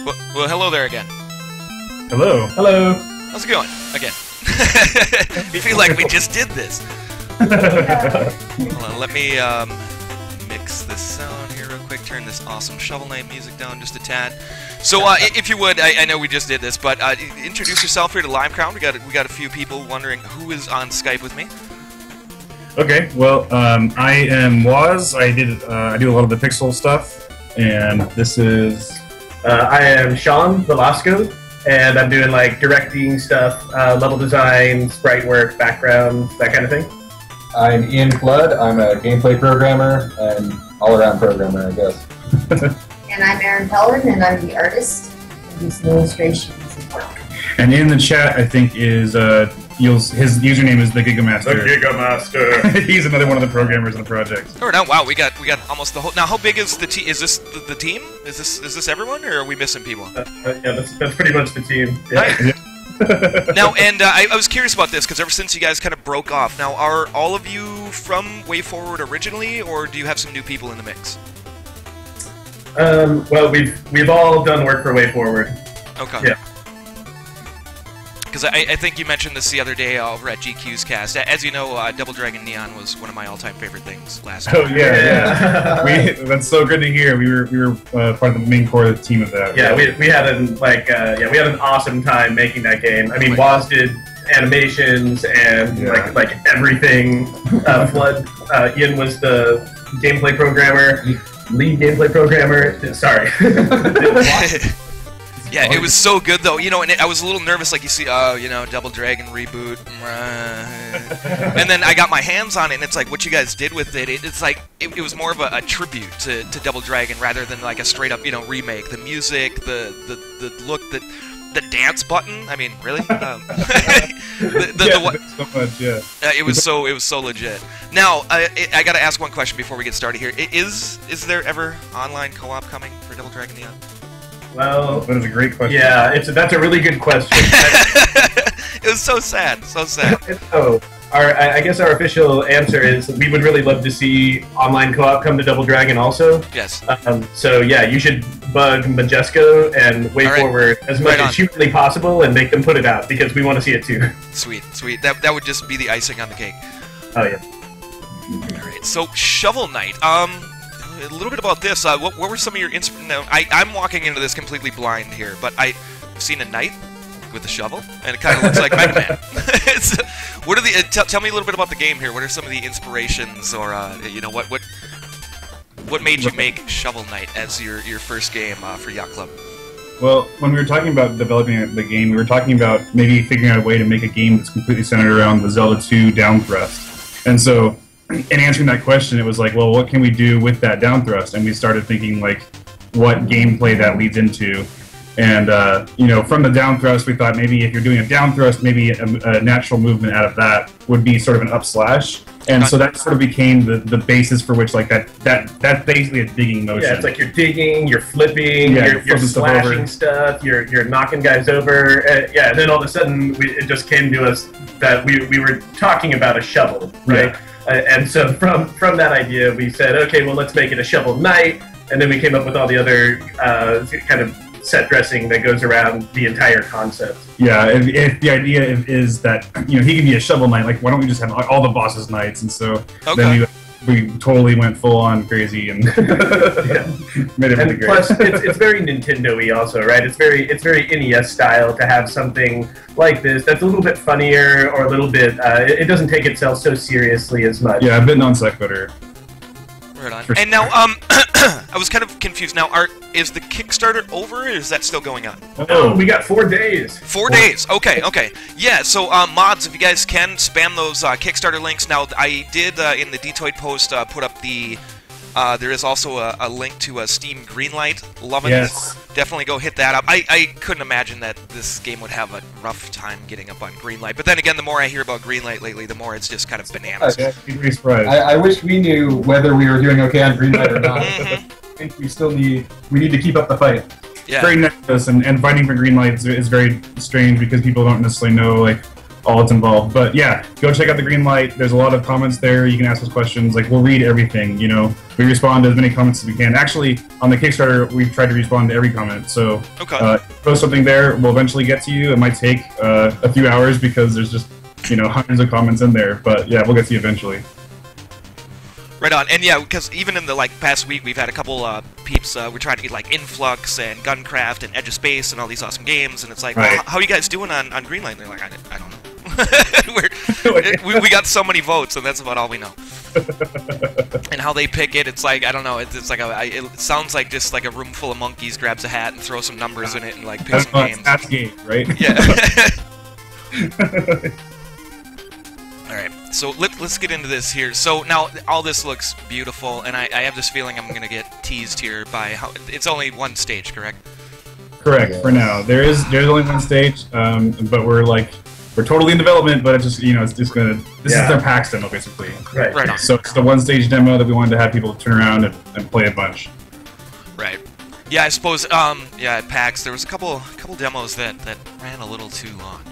Well, hello there again. Hello. Hello. How's it going? Again. I feel like we just did this. Hold on, let me mix this sound here real quick. Turn this awesome Shovel Knight music down just a tad. So, if you would, I know we just did this, but introduce yourself here to live crowd. We got a few people wondering who is on Skype with me. Okay. Well, I am Waz. I do a lot of the pixel stuff, and this is. I am Sean Velasco, and I'm doing like directing stuff, level design, sprite work, background, that kind of thing. I'm Ian Flood. I'm a gameplay programmer and all-around programmer, I guess. And I'm Erin Pellerin, and I'm the artist. I do some illustrations and work. And in the chat, I think is his username is the Gigamaster. The Gigamaster. He's another one of the programmers in the project. Oh, now, wow, we got almost the whole. Now, how big is the team? Is this the team? Is this everyone, or are we missing people? Yeah, that's pretty much the team. Yeah. Now, and I was curious about this because ever since you guys kind of broke off, now are all of you from Way Forward originally, or do you have some new people in the mix? Well, we've all done work for Way Forward. Okay. Yeah. Because I think you mentioned this the other day over at GQ's cast. As you know, Double Dragon Neon was one of my all-time favorite things last year. Oh yeah. That's so good to hear. We were part of the main core of the team of that. Yeah, we had an awesome time making that game. I mean, Waz did animations and like everything. Flood. Ian was the gameplay programmer, lead gameplay programmer. Sorry. Yeah, it was so good though, you know, and I was a little nervous, like you see, Double Dragon reboot, and then I got my hands on it, and it's like what you guys did with it. It's like it was more of a tribute to Double Dragon rather than like a straight up, remake. The music, the look, the dance button. I mean, really? So much, yeah. It was so legit. Now, I gotta ask one question before we get started here. Is there ever online co-op coming for Double Dragon Neon? Well, that is a great question. Yeah, that's a really good question. It was so sad, so sad. So, I guess our official answer is we would really love to see online co-op come to Double Dragon also. Yes. So yeah, you should bug Majesco and Way Forward as much as humanly possible and make them put it out because we want to see it too. Sweet, sweet. That would just be the icing on the cake. Oh yeah. All right. So Shovel Knight. A little bit about this. What were some of your I'm walking into this completely blind here, but I've seen a knight with a shovel, and it kind of looks like Mega Man. What are the? Tell me a little bit about the game here. What are some of the inspirations, or what made you make Shovel Knight as your first game for Yacht Club? Well, when we were talking about developing the game, we were talking about maybe figuring out a way to make a game that's completely centered around the Zelda 2 down thrust, and so. In answering that question, it was like, well, what can we do with that down thrust? And we started thinking, like, what gameplay that leads into. And, from the down thrust, we thought maybe if you're doing a down thrust, maybe a natural movement out of that would be sort of an up slash. And so that sort of became the basis for which, like, that's basically a digging motion. Yeah, it's like you're digging, you're flipping, you're slashing stuff, you're knocking guys over. And then all of a sudden, it just came to us that we were talking about a shovel, right? Yeah. And so from that idea, we said, okay, well, let's make it a Shovel Knight, and then we came up with all the other kind of set dressing that goes around the entire concept. Yeah, if the idea is that he can be a Shovel Knight, like why don't we just have all the bosses knights? And so then we totally went full on crazy and made everything great. Plus, it's very Nintendo-y also, right? It's very NES style to have something like this that's a little bit funnier or a little bit. It doesn't take itself so seriously as much. Yeah, a bit non sequitur. Right on. And now, I was kind of confused. Now, is the Kickstarter over, or is that still going on? Oh, we got 4 days. 4 days. Okay, okay. Yeah. So, mods, if you guys can spam those Kickstarter links. Now, I did in the Detoid post put up the. There is also a link to a Steam Greenlight. Loving it. Definitely go hit that up. I couldn't imagine that this game would have a rough time getting up on Greenlight. But then again, the more I hear about Greenlight lately, the more it's just kind of bananas. You'd be surprised. I wish we knew whether we were doing okay on Greenlight or not. I think we need to keep up the fight. Yeah. Very nervous, and fighting for Greenlight is very strange because people don't necessarily know, like, all that's involved. But yeah, go check out the green light. There's a lot of comments there. You can ask us questions. Like, we'll read everything. You know, we respond to as many comments as we can. Actually, on the Kickstarter, we've tried to respond to every comment. So post something there. We'll eventually get to you. It might take a few hours because there's just, you know, hundreds of comments in there. But yeah, we'll get to you eventually. Right on, and yeah, because even in the past week, we've had a couple peeps. We're trying to get like Influx and Guncraft and Edge of Space and all these awesome games, and it's like, well, how are you guys doing on Greenlight? And they're like, I don't know. we got so many votes, and that's about all we know. And how they pick it, it's like, I don't know. It's like it sounds like just like a room full of monkeys grabs a hat and throws some numbers in it and like picks some games. That's game, right? Yeah. Alright, so let's get into this here. So now all this looks beautiful, and I have this feeling I'm gonna get teased here by how it's only one stage, correct? Correct, for now. There's only one stage, but we're totally in development, but it's just, you know, it's just gonna, this is their PAX demo basically. Right on. So it's the one stage demo that we wanted to have people turn around and play a bunch. Right. Yeah, I suppose yeah, at PAX there was a couple demos that ran a little too long.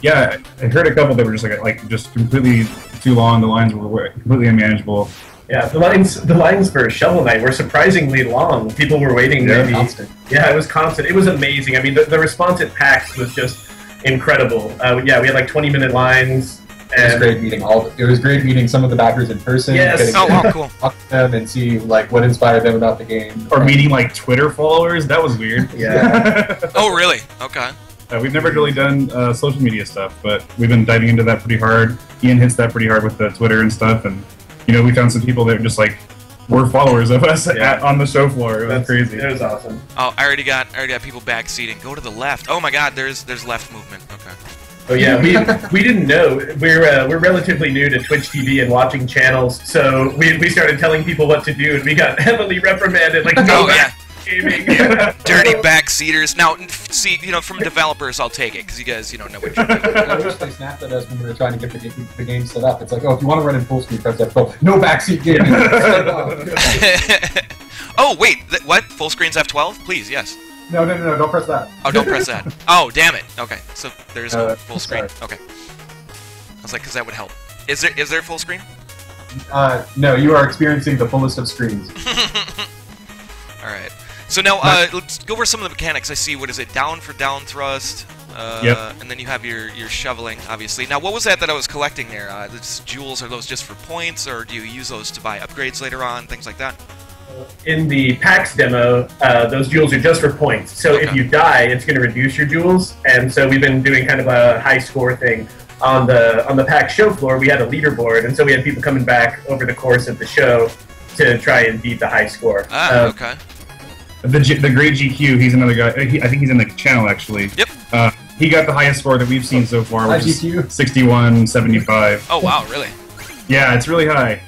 Yeah, I heard a couple that were just just completely too long. The lines were completely unmanageable. Yeah, the lines for Shovel Knight were surprisingly long. People were waiting maybe. Constant. Yeah, it was constant. It was amazing. I mean, the response at PAX was just incredible. Yeah, we had like 20-minute lines. It was great meeting it was great meeting some of the backers in person. Yes. Oh, wow, cool. Talk to them and see like what inspired them about the game. Or meeting like Twitter followers. That was weird. Yeah. Oh, really? Okay. We've never really done social media stuff, but we've been diving into that pretty hard. Ian hits that pretty hard with the Twitter and stuff, and you know, we found some people that just were followers of us on the show floor. It was crazy. It was awesome. Oh, I already got people backseating. Go to the left. Oh my God, there's left movement. Okay. Oh yeah, we didn't know. We're relatively new to Twitch TV and watching channels, so we started telling people what to do, and we got heavily reprimanded. Like, no, gaming. Dirty backseaters. Now, see, you know, from developers, I'll take it because you guys, you know what you're doing. I wish they snapped at us when we were trying to get the game set up. It's like, oh, if you want to run in full screen, press F12. No backseat gaming. Oh wait, what? Full screen's F12? Please, yes. No, don't press that. Oh, don't press that. Oh, damn it. Okay, so there's no full screen. Sorry. Okay. I was like, because that would help. Is there full screen? No, you are experiencing the fullest of screens. All right. So now, let's go over some of the mechanics. I see, what is it, down for down thrust, and then you have your shoveling, obviously. Now, what was that I was collecting there? These jewels, are those just for points, or do you use those to buy upgrades later on, things like that? In the PAX demo, those jewels are just for points. So if you die, it's going to reduce your jewels, and so we've been doing kind of a high score thing. On the PAX show floor, we had a leaderboard, and so we had people coming back over the course of the show to try and beat the high score. Okay. The great GQ, he's another guy. I think he's in the channel actually. Yep. He got the highest score that we've seen so far, which is 61.75. Oh wow, really? Yeah, it's really high.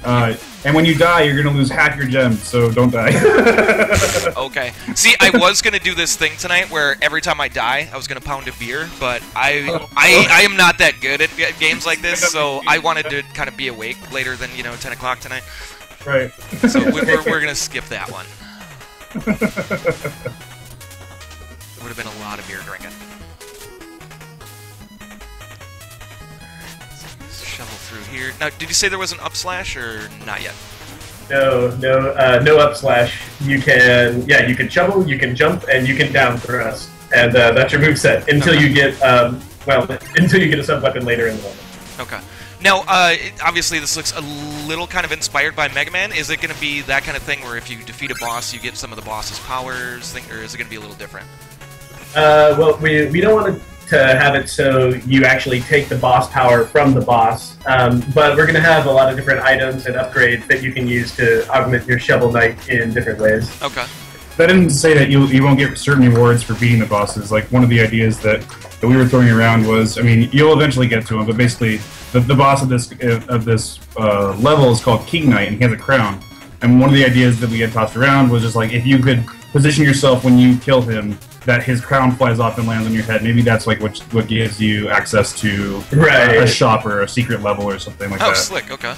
And when you die, you're gonna lose half your gems, so don't die. Okay. See, I was gonna do this thing tonight where every time I die, I was gonna pound a beer, but I am not that good at games like this, so I wanted to kind of be awake later than 10 o'clock tonight. Right. So we're gonna skip that one. It would have been a lot of beer drinking. Shovel through here. Now, did you say there was an up slash or not yet? No up slash. You can shovel, you can jump, and you can down thrust, and that's your moveset until you get until you get a sub weapon later in the level. Okay. Now, obviously, this looks a little kind of inspired by Mega Man. Is it going to be that kind of thing where if you defeat a boss, you get some of the boss's powers, or is it going to be a little different? Well, we don't want to have it so you actually take the boss power from the boss, but we're going to have a lot of different items and upgrades that you can use to augment your Shovel Knight in different ways. Okay. That didn't say that you won't get certain rewards for beating the bosses. Like, one of the ideas that we were throwing around was, I mean, you'll eventually get to him, but basically, the boss of this level is called King Knight, and he has a crown. And one of the ideas that we had tossed around was just like, if you could position yourself when you kill him, that his crown flies off and lands on your head. Maybe that's like what gives you access to a shop or a secret level or something like that. Oh, slick. Okay.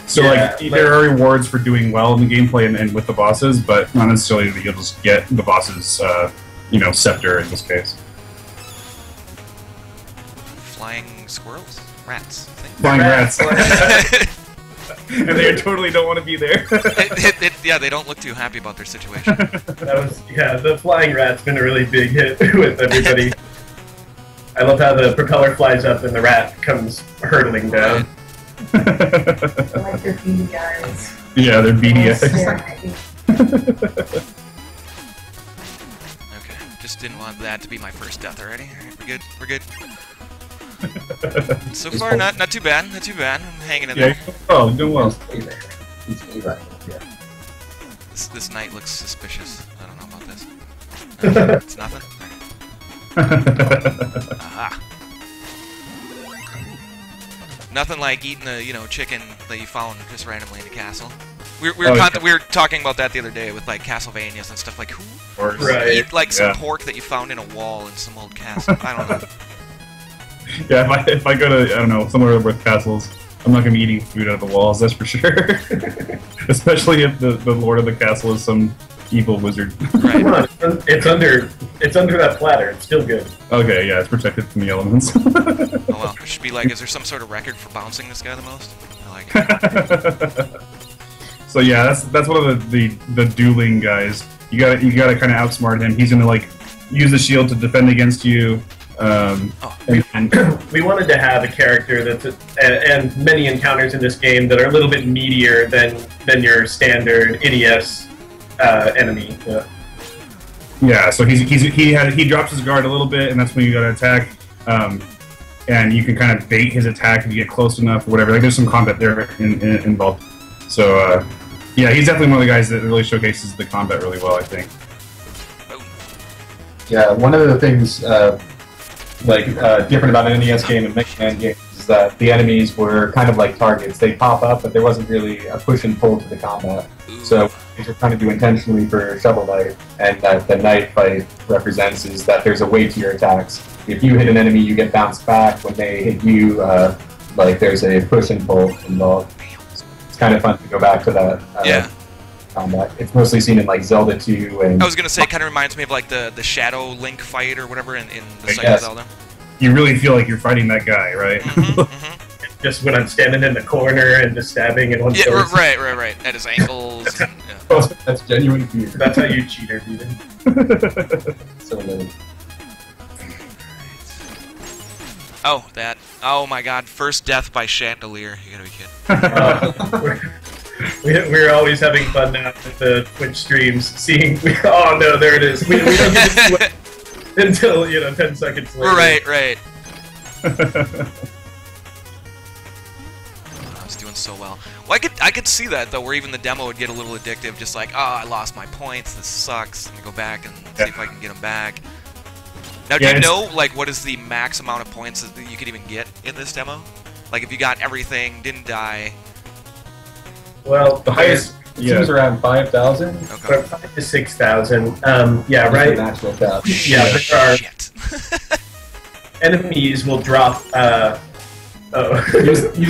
So there are rewards for doing well in the gameplay and with the bosses, but not necessarily that you'll just get the boss's scepter in this case. Flying squirrels? Rats. Flying rats. And they totally don't want to be there. Yeah, they don't look too happy about their situation. The flying rat's been a really big hit with everybody. I love how the propeller flies up and the rat comes hurtling down. I like their beady guys. Yeah, they're beady eyes. Okay, just didn't want that to be my first death already. Alright, we're good. We're good. So far, not too bad. Not too bad. I'm hanging in there. Oh, doing well. This knight looks suspicious. I don't know about this. It's nothing. Aha. Nothing like eating a chicken that you found just randomly in a castle. We were talking about that the other day with like Castlevanias and stuff. Like who eat like some pork that you found in a wall in some old castle? I don't know. Yeah, if I go to, I don't know, somewhere with castles, I'm not going to be eating food out of the walls, that's for sure. Especially if the lord of the castle is some evil wizard. Right. Come on, it's under that platter, it's still good. Okay, yeah, it's protected from the elements. Oh well, it should be like, is there some sort of record for bouncing this guy the most? I like it. So yeah, that's one of the dueling guys. You gotta kind of outsmart him. He's gonna like use the shield to defend against you. We wanted to have a character that's and many encounters in this game that are a little bit meatier than your standard NES enemy. Yeah, so he drops his guard a little bit, and that's when you gotta attack. And you can kind of bait his attack if you get close enough or whatever. Like there's some combat there involved. So yeah, he's definitely one of the guys that really showcases the combat really well, I think. Yeah, one of the things different about an NES game and Mega Man games is that the enemies were kind of like targets. They pop up, but there wasn't really a push and pull to the combat. So what you're trying to do intentionally for Shovel Knight, and that the Knight fight represents, is that there's a weight to your attacks. If you hit an enemy, you get bounced back. When they hit you, there's a push and pull involved. It's kind of fun to go back to that. Combat. It's mostly seen in like Zelda 2 and... I was gonna say, it kind of reminds me of like the Shadow Link fight or whatever in the second Zelda. You really feel like you're fighting that guy, right? Just when I'm standing in the corner and just stabbing in one place. Yeah, right. At his ankles. And, That's genuine fear. That's how you cheater, even. So lame. Oh my god, first death by chandelier. You gotta be kidding. We're always having fun now with the Twitch streams, seeing... Oh no, there it is. We don't get to see it until, 10 seconds later. Right. I was doing so well. Well, I could see that, though, where even the demo would get a little addictive, just like, oh, I lost my points, this sucks, let me go back and see if I can get them back. Now, do you know, like, what is the max amount of points that you could even get in this demo? Like, if you got everything, didn't die... Well, the highest seems around 5,000. Okay. 5,000 to 6,000. Yeah, right. Natural death. Yeah, there are enemies will drop. Use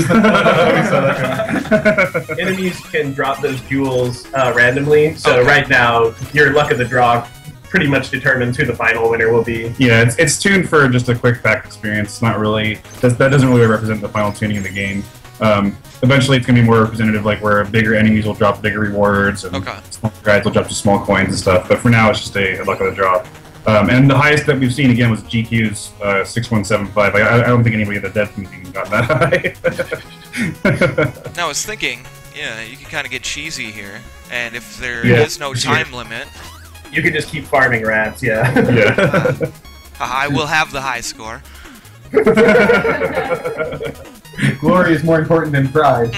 the enemies can drop those jewels randomly. So right now, your luck of the draw pretty much determines who the final winner will be. Yeah, it's tuned for just a quick pack experience. It's not really that doesn't really represent the final tuning of the game. Eventually, it's going to be more representative, like where bigger enemies will drop bigger rewards, and small guys will drop just small coins and stuff. But for now, it's just a luck of the draw. And the highest that we've seen, again, was GQ's 6175. I don't think anybody at the dev meeting got that high. Now, I was thinking, you can kind of get cheesy here, and if there is no time limit... You can just keep farming rats, I will have the high score. Glory is more important than pride.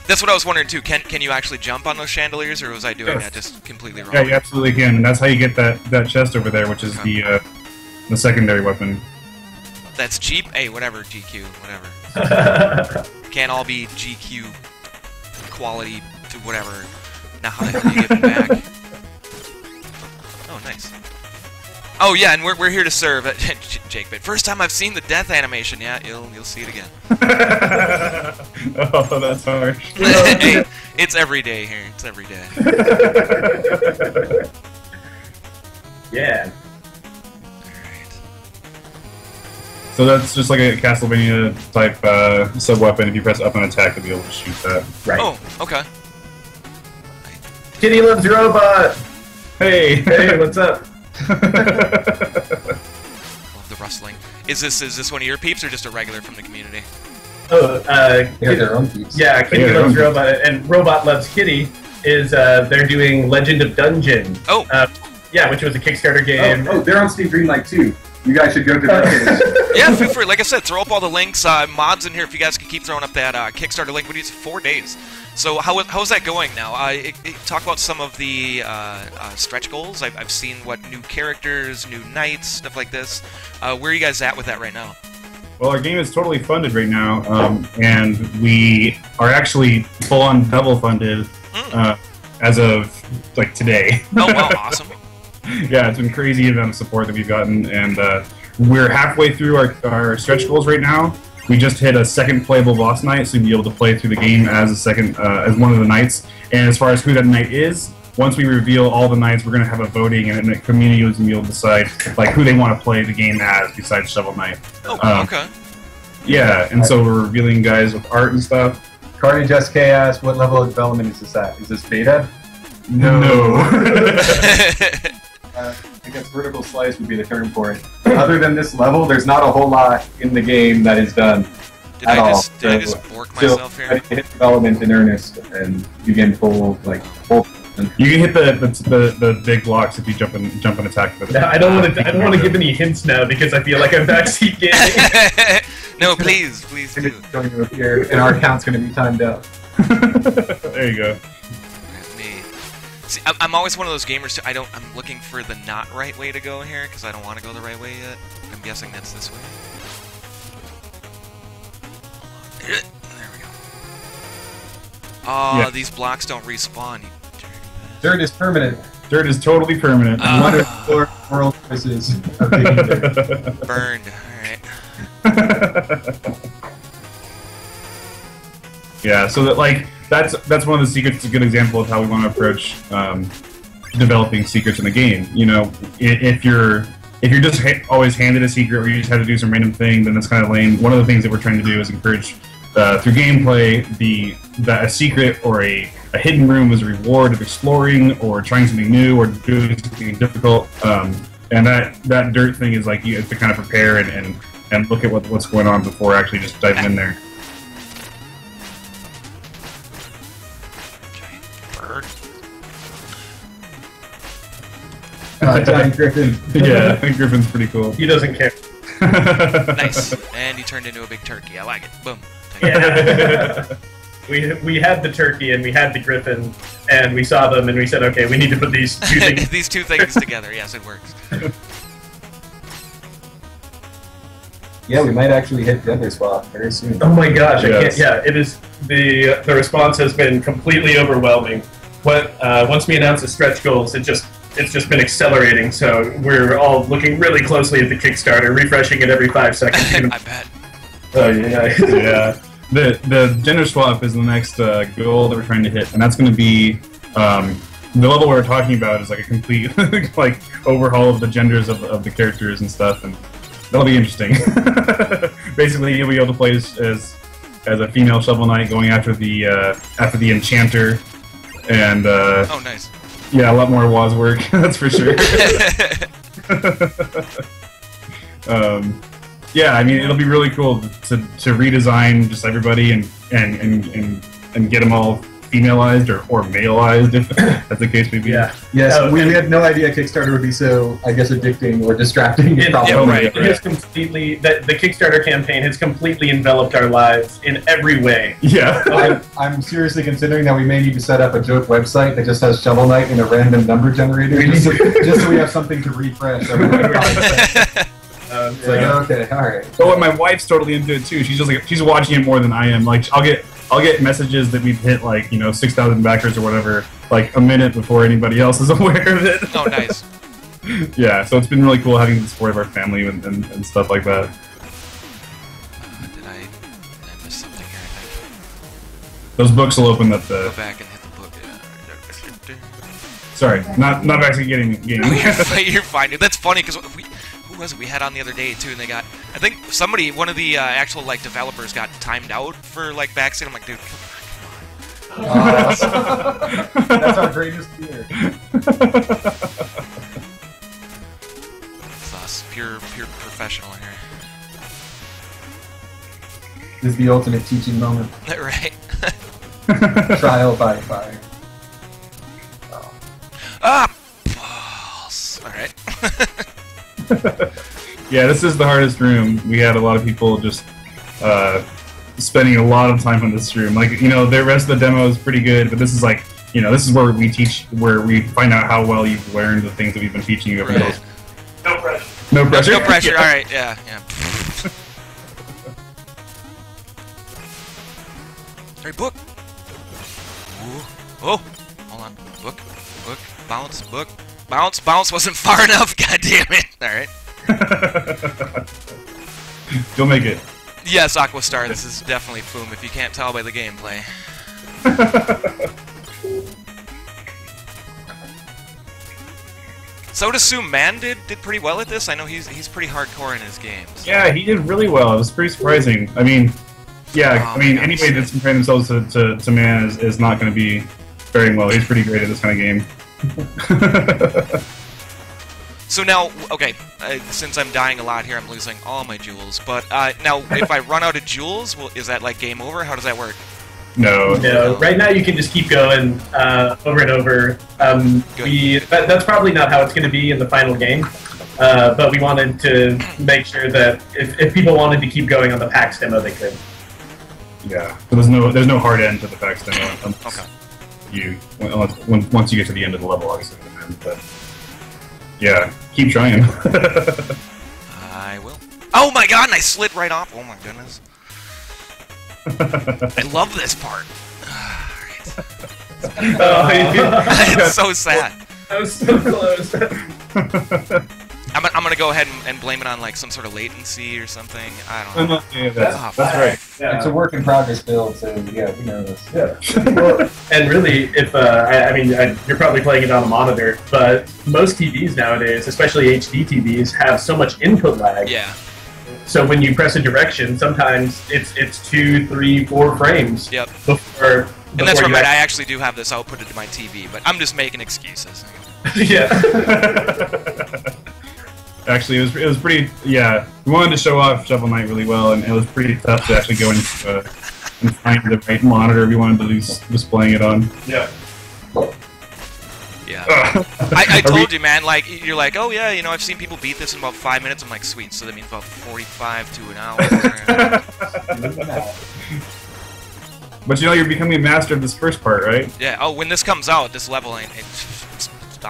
That's what I was wondering too. Can you actually jump on those chandeliers, or was I doing that just completely wrong? Yeah, you absolutely can, and that's how you get that chest over there, which is the secondary weapon. That's Jeep. Hey, whatever, GQ, whatever. Can't all be GQ quality to whatever. Now how do you get them back? Oh, nice. Oh yeah, and we're here to serve, Jake. But first time I've seen the death animation. Yeah, you'll see it again. Oh, that's harsh. Hey, it's every day here. It's every day. Yeah. Alright. So that's just like a Castlevania type sub-weapon. If you press up on attack, you'll be able to shoot that. Right. Oh, okay. Kitty loves robot. Hey! Hey, what's up? Love the rustling. Is this one of your peeps or just a regular from the community? Oh, They have their own piece. yeah, Kitty loves robot, and Robot Loves Kitty is they're doing Legend of Dungeon. Oh. Yeah, which was a Kickstarter game. Oh, they're on Steam Greenlight too. You guys should go to that page. Yeah, feel free. Like I said, throw up all the links, mods in here. If you guys can keep throwing up that Kickstarter link, we need 4 days. So how's that going now? Talk about some of the stretch goals. I've seen what new characters, new knights, stuff like this. Where are you guys at with that right now? Well, our game is totally funded right now, and we are actually full-on double funded as of like today. Oh wow, awesome. Yeah, it's been crazy amount of support that we've gotten, and we're halfway through our stretch goals right now. We just hit a second playable boss knight, so you'll be able to play through the game as a second, as one of the knights. And as far as who that knight is, once we reveal all the knights, we're going to have a voting, and the community is going to be able to decide like who they want to play the game as besides Shovel Knight. Oh, okay. Yeah, and so we're revealing guys with art and stuff. Carnage SK asked, what level of development is this at? Is this beta? No. I guess vertical slice would be the term for it. Other than this level, there's not a whole lot in the game that is done Did at I all. just bork myself here? Ready to hit development in earnest and begin full. You can hit the big blocks if you jump and attack. No, I don't want to give any hints now because I feel like I'm backseat gaming. No, please do. It's going to appear, and our count's going to be timed out. There you go. See, I'm always one of those gamers too. I'm looking for the not right way to go here because I don't want to go the right way yet. I'm guessing that's this way. There we go. Oh, Yeah. These blocks don't respawn. You Dirt is permanent. Dirt is totally permanent. Wonderful world choices of digging dirt. burned. All right. Yeah, so that's one of the secrets. It's a good example of how we want to approach developing secrets in the game. You know, if you're just always handed a secret or you just have to do some random thing, then that's kind of lame. One of the things that we're trying to do is encourage through gameplay that a secret or a hidden room is a reward of exploring or trying something new or doing something difficult. And that dirt thing is like you have to kind of prepare and look at what's going on before actually just diving in there. Johnny Griffin. Yeah, I think Griffin's pretty cool. He doesn't care. Nice. And he turned into a big turkey. I like it. Boom. Yeah. we had the turkey and we had the griffin and we saw them and we said, okay, we need to put these two things. These two things together. Yes, it works. Yeah, we might actually hit Denver spot very soon. Oh my gosh! Yes. I can't. Yeah, it is. The response has been completely overwhelming. Once we announced the stretch goals, it's just been accelerating. So we're all looking really closely at the Kickstarter, refreshing it every 5 seconds. I bet. Oh yeah. Yeah. The gender swap is the next goal that we're trying to hit, and that's going to be the level we're talking about is like a complete like overhaul of the genders of the characters and stuff, and that'll be interesting. Basically, you'll be able to play as a female Shovel Knight going after the Enchanter, and Oh, nice. yeah, a lot more Waz work, that's for sure. Yeah, I mean, it'll be really cool to redesign just everybody and get them all femalized or maleized, if that's the case may be. Yeah. Yes, we had no idea Kickstarter would be so, I guess, addicting or distracting. Yeah, right. It has completely. The Kickstarter campaign has completely enveloped our lives in every way. Yeah. I'm seriously considering that we may need to set up a joke website that just has Shovel Knight in a random number generator, just so we have something to refresh. It's like, okay, all right. Oh, and my wife's totally into it too. She's just like she's watching it more than I am. Like I'll get messages that we've hit like 6,000 backers or whatever like a minute before anybody else is aware of it. Oh, nice. Yeah, so it's been really cool having the support of our family and stuff like that. Did I miss something here? I think. Those books will open up the. Go back and hit the book. Sorry, not actually getting. You're fine. That's funny because who was it we had on the other day too, and they got, I think somebody, one of the actual like developers got timed out for like backseat. I'm like, dude, come on. That's our greatest fear. It's us, pure professional here. This is the ultimate teaching moment. Right. Trial by fire. Ah, balls. All right. Yeah, this is the hardest room. We had a lot of people just spending a lot of time on this room. Like, you know, the rest of the demo is pretty good, but this is like, you know, this is where we teach, where we find out how well you've learned the things that we've been teaching you over those. No pressure. No pressure. No pressure. Yeah. All right. Yeah. All right, book. Ooh. Oh, hold on. Book. Bounce. Book. Bounce wasn't far enough. God damn it. All right. You'll make it. Yes, Aquastar. This is definitely Foom. If you can't tell by the gameplay. So I would assume Man did pretty well at this. I know he's pretty hardcore in his games. Yeah, he did really well. It was pretty surprising. I mean, yeah, I mean, anybody that's comparing themselves to Man is not going to be faring well. He's pretty great at this kind of game. So now, okay, since I'm dying a lot here, I'm losing all my jewels. But now, if I run out of jewels, is that like game over? How does that work? No. Right now you can just keep going over and over. That's probably not how it's going to be in the final game. But we wanted to make sure that if people wanted to keep going on the PAX demo, they could. Yeah. So there's no hard end to the PAX demo. Okay. Once you get to the end of the level, obviously. But yeah, keep trying. I will. Oh my god, and I slid right off. Oh my goodness. I love this part. It's so sad. I was so close. I'm gonna go ahead and blame it on like some sort of latency or something. I don't know. Yeah, that's right. Yeah. It's a work in progress build, so yeah, we know this. Yeah. Well, and really, if I mean, you're probably playing it on a monitor, but most TVs nowadays, especially HD TVs, have so much input lag. Yeah. So when you press a direction, sometimes it's 2, 3, 4 frames. Yep. Before And that's right. I actually do have this outputted to my TV, but I'm just making excuses. Yeah. Actually, it was pretty. Yeah, we wanted to show off Shovel Knight really well, and it was pretty tough to actually go and find the right monitor we wanted to be displaying it on. Yeah. Yeah. I told you, man, like, you're like, oh yeah, you know, I've seen people beat this in about 5 minutes. I'm like, sweet, so that means about 45 to an hour. But you know, you're becoming a master of this first part, right? Yeah, oh, when this comes out, this level ain't...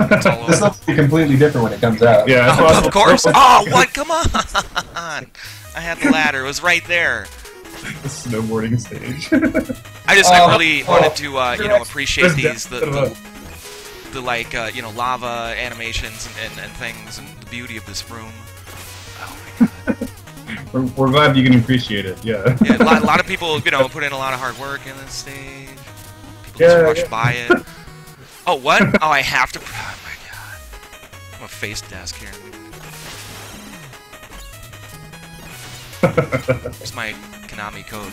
It's all over. This will be completely different when it comes out. Yeah, Oh, of course. Oh, what? Come on. I had the ladder. It was right there. The snowboarding stage. I really wanted to, you know, appreciate these, the like, you know, lava animations and things, and the beauty of this room. Oh my god. We're glad you can appreciate it. Yeah. Yeah, a lot of people, you know, put in a lot of hard work in this stage. People just rush by it. Oh, what? Oh, I have to. Oh my god. I'm a face desk here. Here's my Konami code.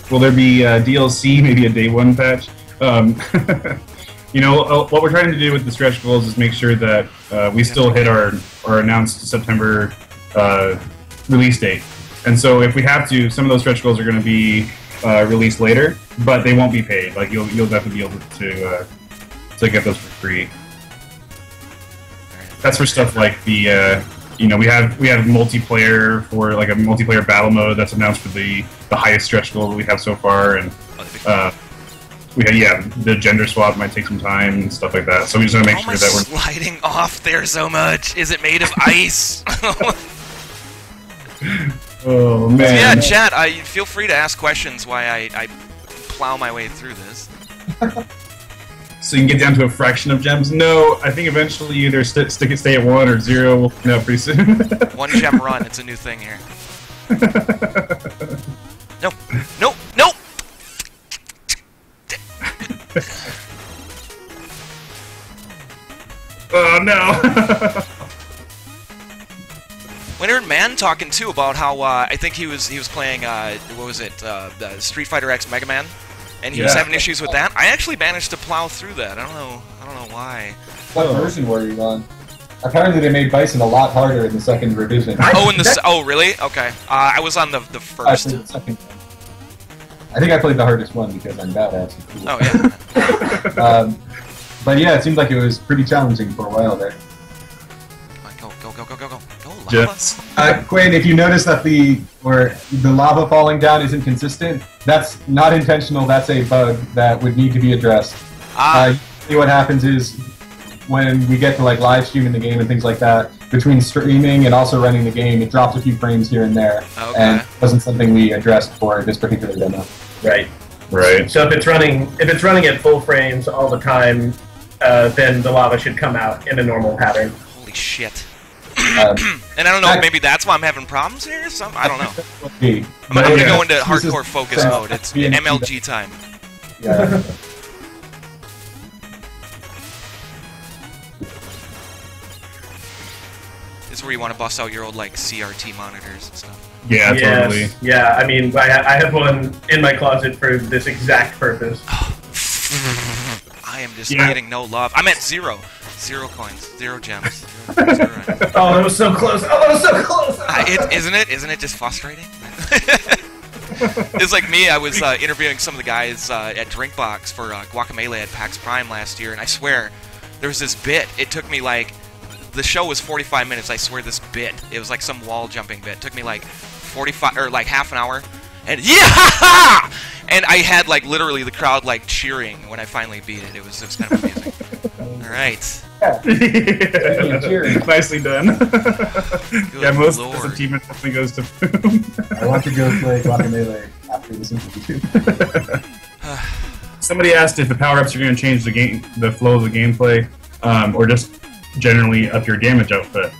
Will there be DLC, maybe a day one patch? You know, what we're trying to do with the stretch goals is make sure that we still hit our announced September release date. And so if we have to, some of those stretch goals are going to be released later, but they won't be paid. Like you'll definitely be able to get those for free. That's for stuff like the you know, we have multiplayer for like a multiplayer battle mode that's announced for the highest stretch goal that we have so far, and we have, the gender swap might take some time and stuff like that. So we just want to make sure that we're sliding off there so much. Is it made of ice? Oh man. So yeah, chat. Feel free to ask questions while I plow my way through this. So you can get down to a fraction of gems? No, I think eventually you either stay at 1 or 0. We'll find out pretty soon. 1 gem run. It's a new thing here. No, no, no. Oh no! When I heard Man talking too about how I think he was playing what was it, the Street Fighter X Mega Man, and he was having issues with that. I actually managed to plow through that. I don't know why. What version were you on? Apparently they made Bison a lot harder in the second revision. Oh really? Okay. I was on the first. The second one. I think I played the hardest one because I'm badass. Oh yeah. But yeah, it seemed like it was pretty challenging for a while there. Go, lava. Quinn, if you notice that the lava falling down isn't consistent, that's not intentional. That's a bug that would need to be addressed. Usually what happens is when we get to like live streaming the game and things like that, between streaming and also running the game, it drops a few frames here and there, and it wasn't something we addressed for this particular demo. Right. Right. So if it's running at full frames all the time, then the lava should come out in a normal pattern. Holy shit. And I don't know, maybe that's why I'm having problems here or something? I don't know. I'm gonna go into hardcore focus mode. It's MLG time. Yeah. This is where you want to bust out your old, like, CRT monitors and stuff. Yeah, yes. totally. Yeah, I mean, I have one in my closet for this exact purpose. I am just getting no love. I'm at 0. 0 coins. 0 gems. 0 Oh, that was so close. Oh, that was so close. Isn't it just frustrating? It's like me. I was interviewing some of the guys at Drinkbox for Guacamelee at PAX Prime last year, and I swear there was this bit. It took me like the show was 45 minutes. I swear this bit. It was like some wall jumping bit. It took me like 45 or like half an hour, and yeah, and I had like literally the crowd like cheering when I finally beat it. It was kind of amazing. All right. Yeah. Nicely done. Yeah, most Lord. of the team definitely goes to Foom. I want to go play Guacamelee after this interview. Somebody asked if the power-ups are going to change the flow of the gameplay, or just generally up your damage output.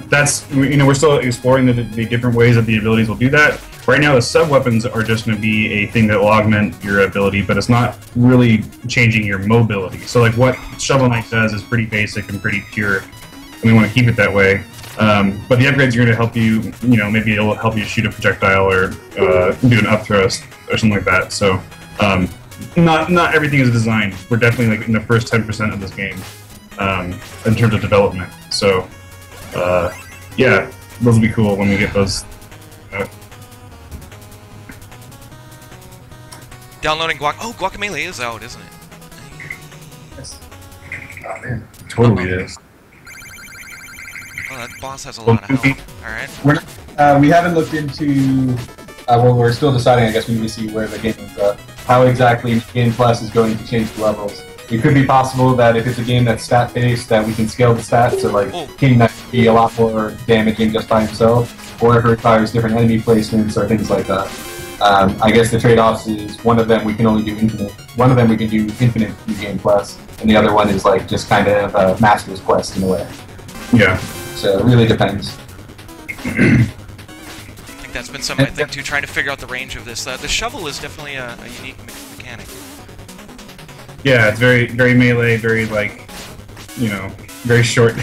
That's, we're still exploring the different ways that the abilities will do that. Right now, the sub-weapons are just going to be a thing that will augment your ability, but it's not really changing your mobility. So, like, what Shovel Knight does is pretty basic and pretty pure, and we want to keep it that way. But the upgrades are going to help you, maybe it'll help you shoot a projectile or do an up thrust or something like that. So, not everything is designed. We're definitely, like, in the first 10% of this game in terms of development. So, yeah, those will be cool when we get those. Downloading Guacamelee is out, isn't it? Yes. Oh man, Totally is. Oh, that boss has a lot of health. Alright. We haven't looked into. Well, we're still deciding. I guess we need to see where the game is. How exactly Game Plus is going to change the levels. It could be possible that if it's a game that's stat-based, that we can scale the stats. So, like, King Knight would be a lot more damaging just by himself, or if it requires different enemy placements or things like that. I guess the trade-offs is one of them we can only do infinite. One of them we can do infinite New Game Plus, and the other one is like just kind of a Master's Quest in a way. Yeah. So it really depends. I think that's been something I think too, trying to figure out the range of this. The shovel is definitely a unique mechanic. Yeah, it's very, very melee, very very short.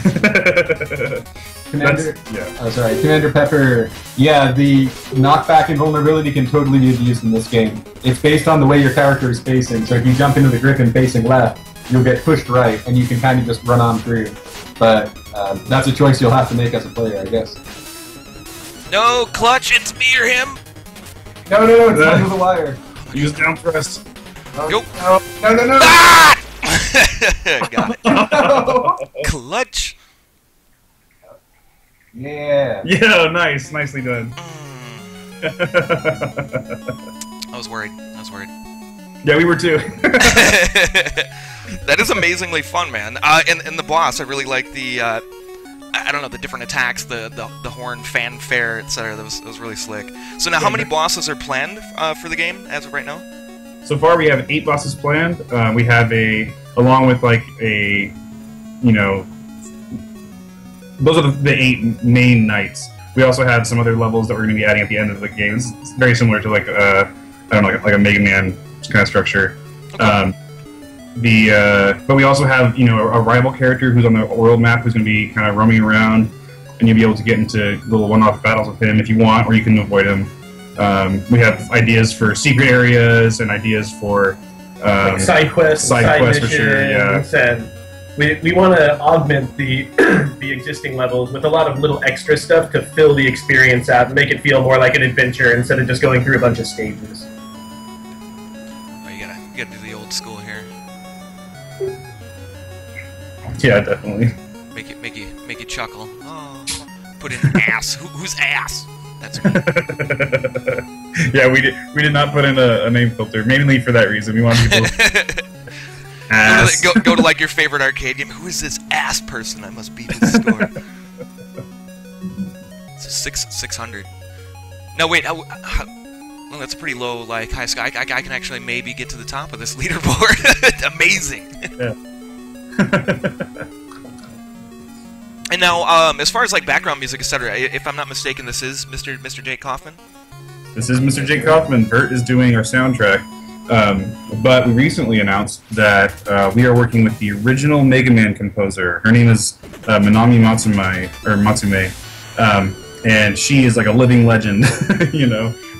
Commander, Commander Pepper. Yeah, the knockback invulnerability can totally be used in this game. It's based on the way your character is facing. So if you jump into the grip and facing left, you'll get pushed right, and you can kind of just run on through. But that's a choice you'll have to make as a player, I guess. No, Clutch, it's me or him. No, it's under the wire. Use down thrust. Yo. No. Ah! Got it. No. Clutch. Yeah. Yeah, nice. Nicely done. I was worried. Yeah, we were too. That is amazingly fun, man. And the boss, I really like the, I don't know, the different attacks, the horn fanfare, etc. That was really slick. So now, how many bosses are planned for the game as of right now? So far, we have 8 bosses planned. We have along with like those are the 8 main knights. We also have some other levels that we're going to be adding at the end of the game. It's very similar to like I don't know, like a Mega Man kind of structure. Okay. but we also have a rival character who's on the world map who's going to be kind of roaming around, and you'll be able to get into little one-off battles with him if you want, or you can avoid him. We have ideas for secret areas and ideas for like side quests for sure. Yeah. And we want to augment the the existing levels with a lot of little extra stuff to fill the experience out and make it feel more like an adventure instead of just going through a bunch of stages. Oh, you gotta do the old school here. Yeah, definitely. Make you chuckle. Oh, put in ass. Who's ass? That's me. Yeah, we did not put in a name filter, mainly for that reason. We want people. Ass. Go to like your favorite arcade game. Who is this ass person? I must beat his score. It's 600. No, wait. Well, that's pretty low. Like high score. I can actually maybe get to the top of this leaderboard. Amazing. Yeah. And now, as far as like background music, etc., if I'm not mistaken, this is Mr. Jake Kaufman. This is Mr. Jake Kaufman. Bert is doing our soundtrack. But we recently announced that we are working with the original Mega Man composer. Her name is Minami Matsume, and she is like a living legend.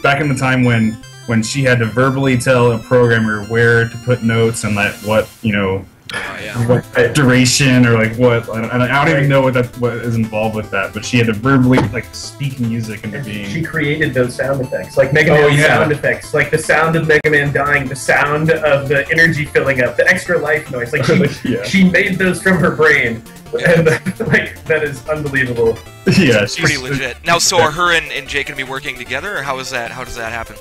Back in the time when she had to verbally tell a programmer where to put notes and what duration or like what. I don't even know what is involved with that, but she had to verbally like speak music into being. She created those sound effects, like Mega Man sound effects, like the sound of Mega Man dying, the sound of the energy filling up, the extra life noise. Like she made those from her brain, and like that is unbelievable. Yeah, she's pretty legit. Now, so are her and Jake gonna be working together, or how does that happen?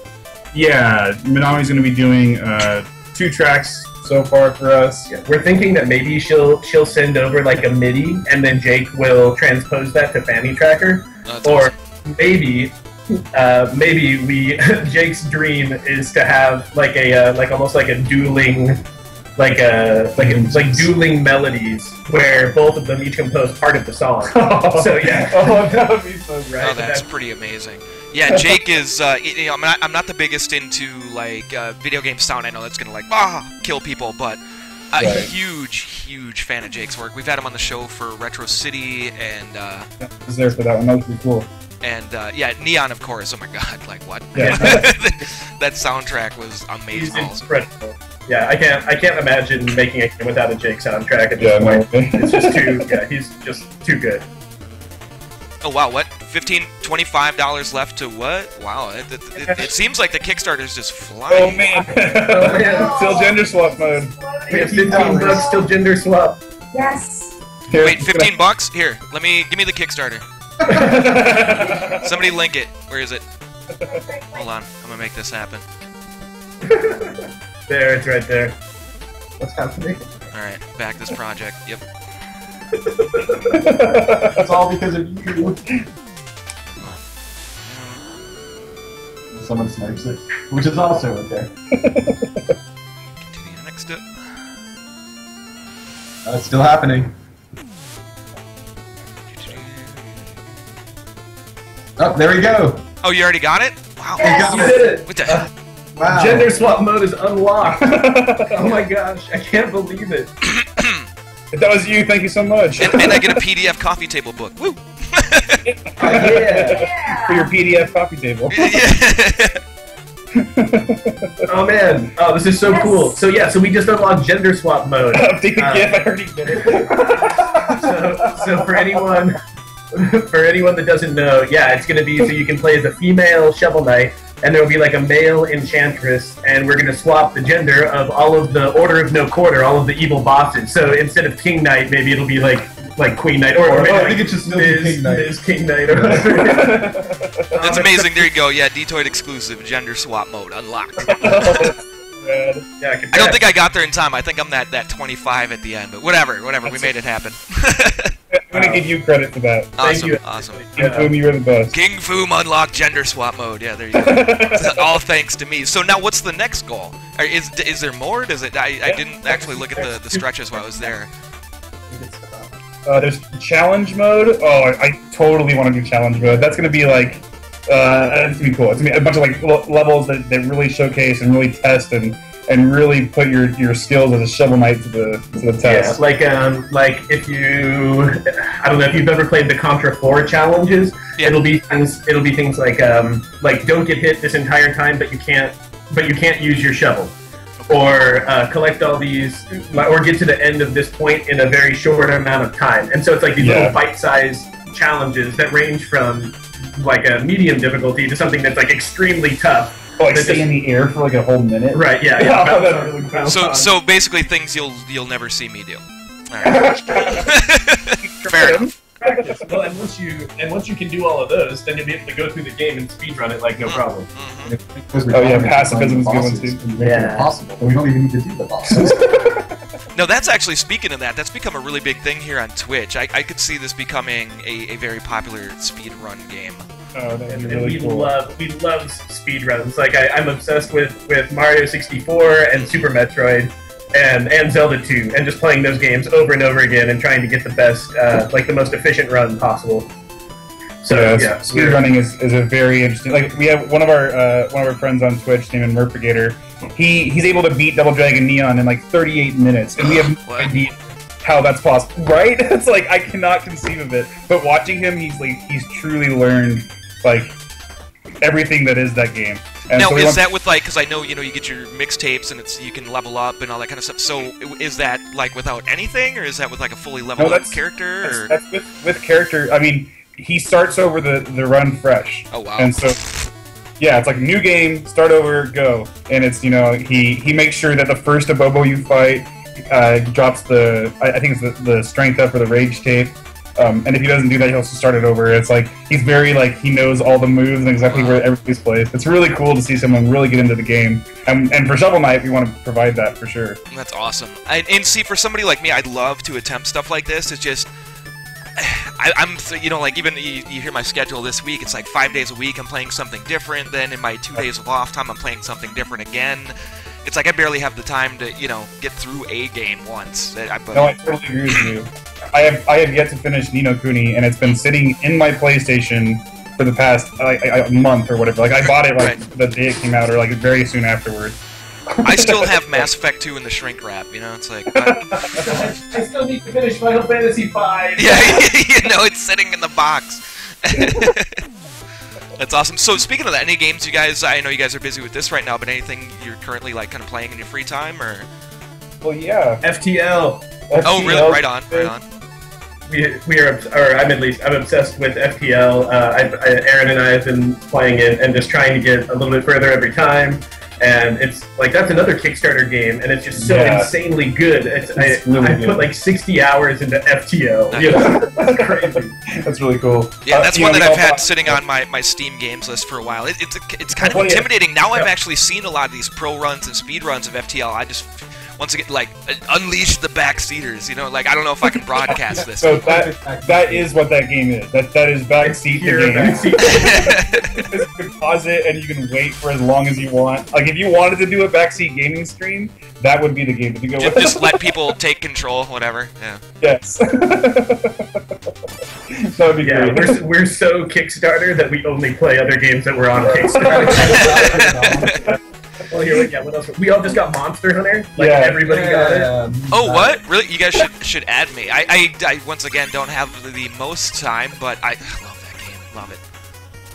Yeah, Minami's gonna be doing 2 tracks so far for us. Yeah. We're thinking that maybe she'll send over like a MIDI, and then Jake will transpose that to Fanny Tracker, or awesome. maybe Jake's dream is to have like almost like a dueling, like dueling melodies where both of them each compose part of the song. So yeah, that would be so great. Oh, that's pretty amazing. Yeah, Jake is. I'm not the biggest into like video game sound. I know that's gonna like kill people, but huge fan of Jake's work. We've had him on the show for Retro City, and I was there for that one. That was pretty cool. And yeah, Neon, of course. Oh my God, like what? Yeah. That soundtrack was amazing. He's incredible. Yeah, I can't imagine making a game without a Jake soundtrack at this point. It's just too. Yeah, he's just too good. Oh wow, what? $25 left to what? Wow, it seems like the Kickstarter's just flying. Oh man. Still gender swap mode. We have $15 till gender swap. Yes. Here, wait, $15? Here, give me the Kickstarter. Somebody link it. Where is it? Hold on, I'm gonna make this happen. There, it's right there. What's happening? Alright, back this project. Yep. It's all because of you. Someone snipes it, which is also okay. Continue next step. It's still happening. Oh, there we go. Oh, you already got it? Wow. Yes. You did it. What the hell? Wow. Gender swap mode is unlocked. Oh my gosh, I can't believe it. If that was you, thank you so much. And I get a PDF coffee table book. Woo! Yeah. For your PDF coffee table. Oh man, oh this is so cool. So yeah, so we just unlocked gender swap mode. Update the GIF, I already did it. So for anyone that doesn't know, yeah, it's gonna be so you can play as a female Shovel Knight, and there will be like a male Enchantress, and we're gonna swap the gender of all of the Order of No Quarter, all of the evil bosses. So instead of King Knight, maybe it'll be like Queen Knight, or maybe I think it's just Ms. King Knight, or whatever. That's amazing. There you go. Yeah, Detoid exclusive gender swap mode unlocked. Yeah, I don't think I got there in time. I think I'm that 25 at the end, but whatever. We made it happen. I'm gonna give you credit for that. Awesome, Thank you. awesome. King Foom, you're the best. King Foom unlocked gender swap mode. Yeah, there you go. All thanks to me. So now, what's the next goal? Is there more? Does it? I didn't actually look at the stretches while I was there. There's challenge mode. Oh, I totally want to do challenge mode. That's gonna be like, it's gonna be cool. It's gonna be a bunch of like levels that really showcase and really test and and really put your skills as a Shovel Knight to the test. Yeah, like if you, I don't know if you've ever played the Contra 4 challenges. Yeah. It'll be things like don't get hit this entire time, but you can't use your shovel, or collect all these, or get to the end of this point in a very short amount of time. And so it's like these little bite-sized challenges that range from like a medium difficulty to something that's like extremely tough. Oh, like stay in the air for like a whole minute. Right. Yeah. Yeah. So basically, things you'll never see me do. All right. Fair enough. Practice. Well, and once you can do all of those, then you'll be able to go through the game and speedrun it like no problem. Mm-hmm. Oh yeah, pacifism is good one too. Yeah, impossible. But we don't even need to do the bosses. No, that's actually, speaking of that, that's become a really big thing here on Twitch. I could see this becoming a very popular speedrun game. Oh, that'd be and really cool. we love speedruns. Like I'm obsessed with Mario 64 and Super Metroid. And Zelda 2, and just playing those games over and over again and trying to get the best, like the most efficient run possible. So yeah, speedrunning is a very interesting. Like we have one of our friends on Twitch named Murphigator. He's able to beat Double Dragon Neon in like 38 minutes, and we have no idea how that's possible, right? It's like I cannot conceive of it. But watching him, he's truly learned like everything that is that game. And now, so is that with, like, because I know, you get your mixtapes and you can level up and all that kind of stuff, so is that, like, without anything, or is that with, like, a fully leveled up character? That's with character. I mean, he starts over the run fresh. Oh, wow. And so, yeah, it's like, new game, start over, go. And it's, he makes sure that the first Abobo you fight drops I think it's the strength up or the rage tape. And if he doesn't do that, he'll start it over. It's like, he's very, like, he knows all the moves and exactly where everybody's placed. It's really cool to see someone really get into the game. And for Shovel Knight, we want to provide that for sure. That's awesome. And see, for somebody like me, I'd love to attempt stuff like this. It's just, I'm like, even you hear my schedule this week, it's like 5 days a week I'm playing something different. Then in my 2 days of off time, I'm playing something different again. It's like I barely have the time to, get through a game once. No, I totally agree with you. I have yet to finish Ni no Kuni, and it's been sitting in my PlayStation for the past a month or whatever. Like I bought it like the day it came out, or like very soon afterward. I still have Mass Effect 2 in the shrink wrap. It's like I still need to finish Final Fantasy V. Yeah, it's sitting in the box. That's awesome. So speaking of that, any games you guys? I know you guys are busy with this right now, but anything you're currently like kind of playing in your free time, or? Well, yeah. FTL. Oh, really? Right on. I'm obsessed with FTL. Aaron and I have been playing it and just trying to get a little bit further every time. And it's like, that's another Kickstarter game, and it's just so insanely good. I put like 60 hours into FTL. That's crazy. That's really cool. Yeah, that's one that I've had sitting on my Steam games list for a while. It's kind of intimidating. Now I've actually seen a lot of these pro runs and speed runs of FTL. I just, once again, like, unleash the backseaters. Like, I don't know if I can broadcast this. So that is what that game is. That is backseat the game. You can pause it and you can wait for as long as you want. Like, if you wanted to do a backseat gaming stream, that would be the game to go with. Just let people take control, whatever. Yeah. Yes. That would be great. We're so Kickstarter that we only play other games that were on Kickstarter. Well, what else? We all just got Monster Hunter. Like, everybody got it. Oh, what? Really? You guys should add me. I once again don't have the most time, but I love that game. Love it.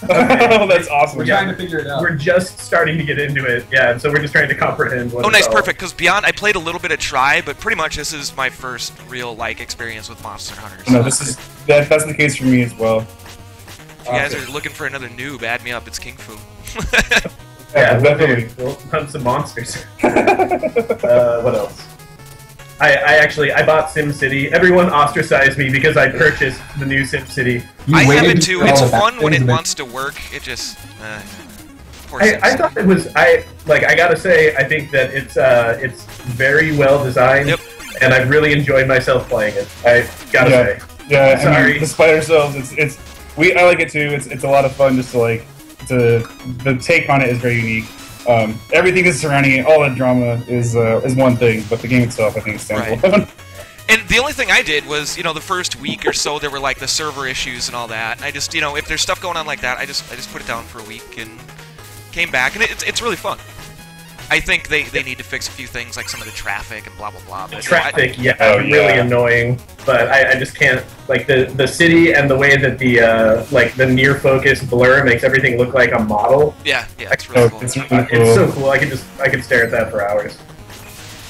Oh, that's awesome. We're trying to figure it out. We're just starting to get into it, and so we're just trying to comprehend what nice, perfect, because Beyond, I played a little bit of Try, but pretty much this is my first real, experience with Monster Hunter. So. No, that's the case for me as well. If you guys are looking for another noob, add me up, it's King Fu. Yeah, definitely. We'll hunt some monsters. What else? I bought SimCity. Everyone ostracized me because I purchased the new SimCity. I have it too. It's fun when it wants to work. It just. I thought it was. I gotta say, I think that it's very well designed. Yep. And I've really enjoyed myself playing it. I gotta say. Yeah. Sorry. I mean, despite ourselves, I like it too. It's a lot of fun just to like. The take on it is very unique. Everything that's surrounding it, all the drama is one thing, but the game itself, I think, stands alone. And the only thing I did was, the first week or so, there were like the server issues and all that. And I just, if there's stuff going on like that, I just put it down for a week and came back, and it's really fun. I think they need to fix a few things, like some of the traffic and blah blah blah. The traffic, really annoying. But I just can't, like, the city and the way that the near focus blur makes everything look like a model. Yeah, it's really cool. It's really cool. It's so cool. I could stare at that for hours.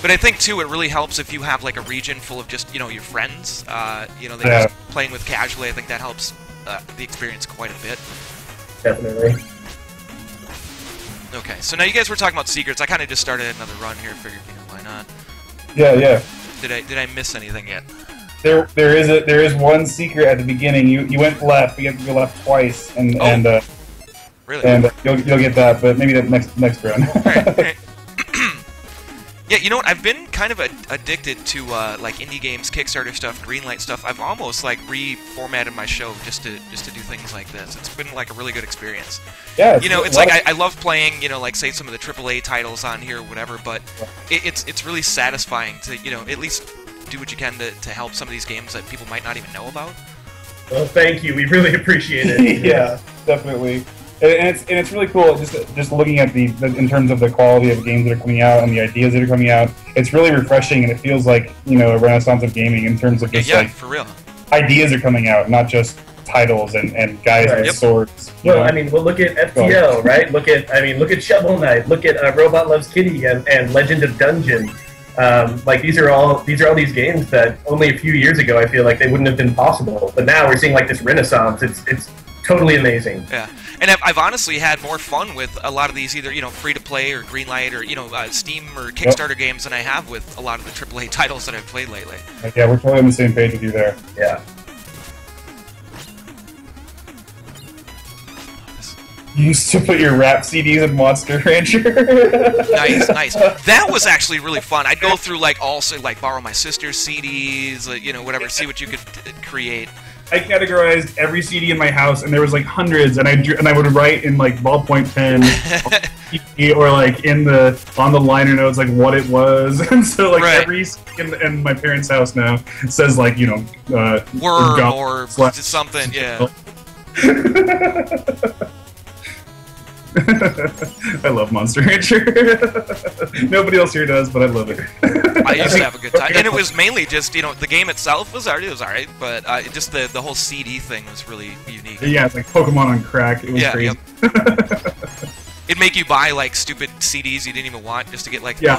But I think too, it really helps if you have like a region full of just your friends. They're just playing with casually. I think that helps the experience quite a bit. Definitely. Okay, so now you guys were talking about secrets. I kind of just started another run here. Figured, why not? Yeah. Did I miss anything yet? There is one secret at the beginning. You went left. You have to go left twice, and really? And you'll get that, but maybe the next run. All right. Yeah, you know what? I've been kind of addicted to like indie games, Kickstarter stuff, Greenlight stuff. I've almost like reformatted my show just to do things like this. It's been like a really good experience. Yeah, it's like I love playing, like say some of the AAA titles on here or whatever, but it's really satisfying to at least do what you can to help some of these games that people might not even know about. Well, thank you. We really appreciate it. Yeah, definitely. And it's really cool just looking at in terms of the quality of the games that are coming out and the ideas that are coming out. It's really refreshing, and it feels like a renaissance of gaming in terms of just for real. Ideas are coming out, not just titles and guys with swords. Well, look at FTL, right? Look at Shovel Knight. Look at Robot Loves Kitty and Legend of Dungeon. These are all these games that only a few years ago I feel like they wouldn't have been possible, but now we're seeing like this renaissance. It's totally amazing. Yeah, and I've honestly had more fun with a lot of these either free to play or Greenlight or Steam or Kickstarter games than I have with a lot of the AAA titles that I've played lately. Yeah, we're totally on the same page with you there. Yeah. You used to put your rap CDs in Monster Rancher. Nice. That was actually really fun. I'd go through borrow my sister's CDs, whatever, see what you could create. I categorized every CD in my house, and there was like hundreds, and I would write in like ballpoint pen or like on the liner notes like what it was, and so like every CD in my parents' house now says like worm or something, yeah. I love Monster Rancher. Nobody else here does, but I love it. I used to have a good time, and it was mainly just the game itself was alright, but just the whole CD thing was really unique. Yeah, it's like Pokemon on crack. It was crazy. Yep. It'd make you buy like stupid CDs you didn't even want just to get like, I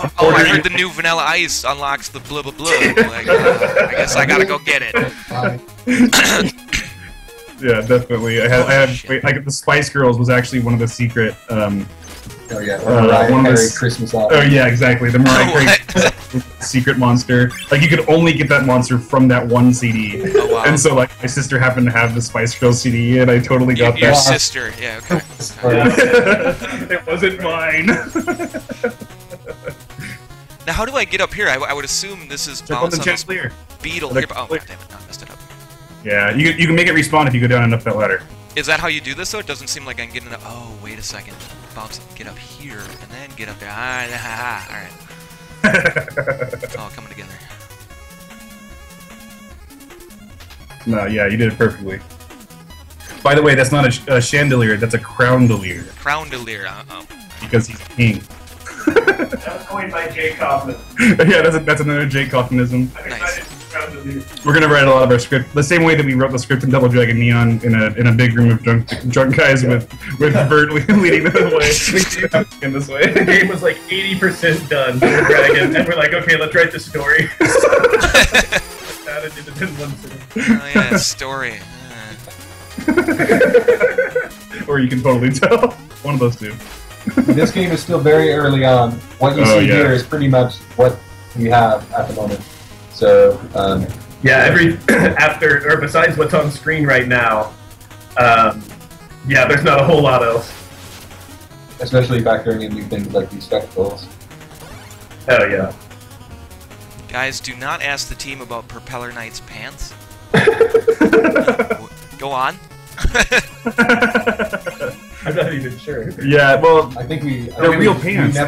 heard the new Vanilla Ice unlocks the blah blah blah. Like, I guess I gotta go get it. Yeah, definitely. I had the Spice Girls was actually one of the secret. Mariah Carey Christmas album. Oh yeah, exactly. The Mariah Carey secret monster. Like you could only get that monster from that one CD. Oh, wow. And so like my sister happened to have the Spice Girls CD, and I totally got that. Your sister, yeah, okay. It wasn't mine. Now, how do I get up here? I would assume this is bounce on this beetle here. Oh, damn it! I messed it up. Yeah, you can make it respawn if you go down enough that ladder. Is that how you do this, though? It doesn't seem like I can get enough. Oh, wait a second. Bounce, get up here, and then get up there. Alright. It's all coming together. No, yeah, you did it perfectly. By the way, that's not a chandelier, that's a crown-delier. Crown-delier, uh-oh. Because he's a king. That was coined by Jay Kaufman. Yeah, that's another Jay Kaufmanism. Nice. We're gonna write a lot of our script the same way that we wrote the script in Double Dragon Neon in a big room of drunk guys with Bert leading the way. In this way, the game was like 80% done. Double Dragon, and we're like, okay, let's write the story. Oh yeah, story. Or you can totally tell. One of those two. This game is still very early on. What you see here is pretty much what we have at the moment. So, besides what's on screen right now, there's not a whole lot else. Especially factoring in new things like these spectacles. Oh, yeah. Guys, do not ask the team about Propeller Knight's pants. Go on. I'm not even sure. Yeah, well, I think they're real pants.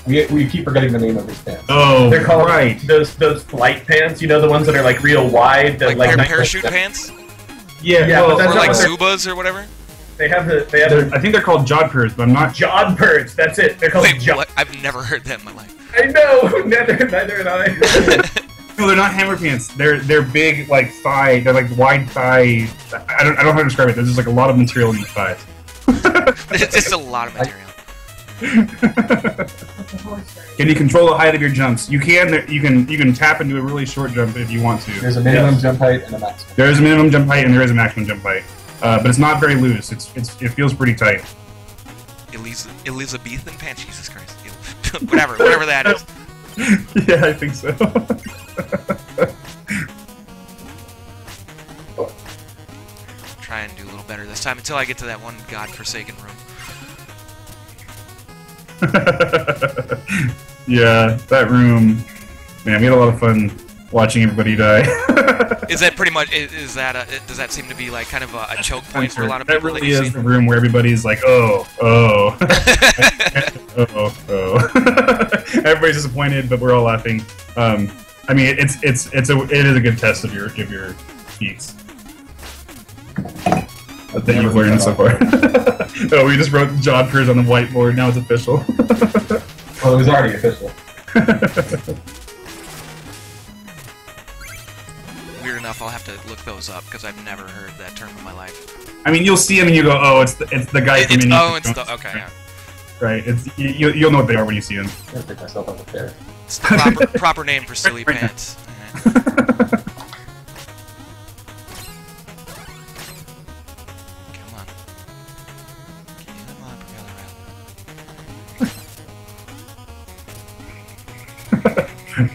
We keep forgetting the name of his pants. Oh, they're called those flight pants. You know, the ones that are like real wide. Like parachute pants. Yeah, or like Zubas or whatever. They have the. I think they're called jodhpurs, but I'm not. Jodhpurs. That's it. They're called. Wait, what? I've never heard that in my life. I know. Neither had I. No, they're not hammer pants. They're big, like thigh. They're like wide thigh. I don't know how to describe it. There's just like a lot of material in the thighs. It's just a lot of material. Can you control the height of your jumps? You can tap into a really short jump if you want to. There's a minimum jump height and a maximum. There is a minimum jump height and there is a maximum jump height, but it's not very loose. It feels pretty tight. Elizabethan pants. Jesus Christ. whatever that is. Yeah, I think so. Try and do a little better this time until I get to that one godforsaken room. Yeah, that room. Man, we had a lot of fun watching everybody die. Is that pretty much? Does that seem to be like kind of a choke point for a lot of people? That really is the room where everybody's like, oh. Everybody's disappointed, but we're all laughing. I mean, it is a good test of your feats that you've learned so far. Oh, we just wrote jodhpurs on the whiteboard. Now it's official. Well, it was already official. Weird enough, I'll have to look those up because I've never heard that term in my life. I mean, you'll see them and you go, oh, it's the guy from Mini. Oh, it's the okay. Yeah. Right. You'll know what they are when you see them. I'm gonna pick myself up a chair. It's the proper name for silly pants.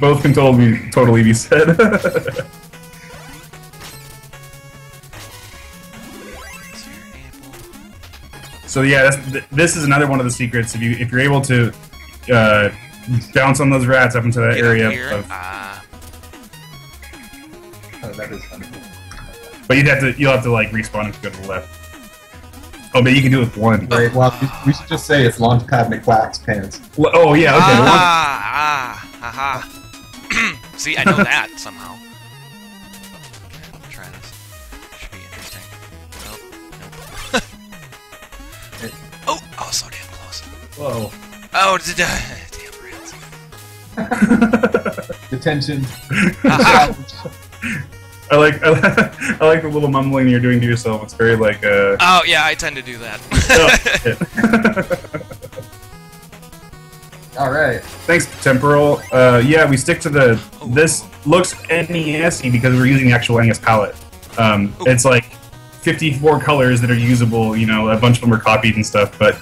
Both can totally be said. So yeah, this is another one of the secrets. If you're able to bounce on those rats up into that area, Oh, that is funny. But you'll have to like respawn if you go to the left. Oh, but you can do it with one. Right. Well, we should just say it's Launchpad McQuack's pants. Oh yeah. Okay. Haha. See, I know that somehow. Okay, let me try this. Should be interesting. Nope. Oh, so damn close. Whoa. Oh, damn rats. Detention. I like the little mumbling you're doing to yourself. It's very like Oh yeah, I tend to do that. Oh, All right. Thanks, Temporal. Yeah, we stick to the. This looks NES-y because we're using the actual NES palette. It's like 54 colors that are usable. You know, a bunch of them are copied and stuff, but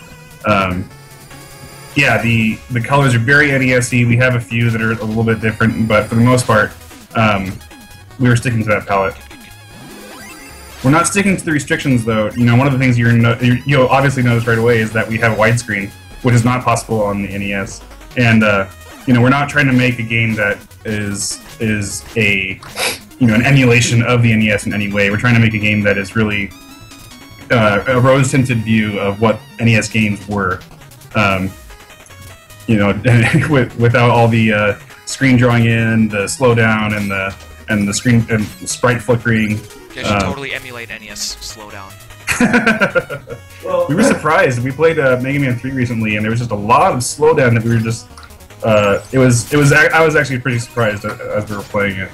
yeah, the colors are very NES-y. We have a few that are a little bit different, but for the most part, we were sticking to that palette. We're not sticking to the restrictions, though. You know, one of the things you'll obviously notice right away is that we have widescreen, which is not possible on the NES. And you know, we're not trying to make a game that is a an emulation of the NES in any way. We're trying to make a game that is really a rose-tinted view of what NES games were. You know, without all the screen drawing in, the slowdown, and the screen and sprite flickering. You guys should totally emulate NES slowdown. Well, we were surprised. We played Mega Man 3 recently, and there was just a lot of slowdown that we were just. I was actually pretty surprised as we were playing it.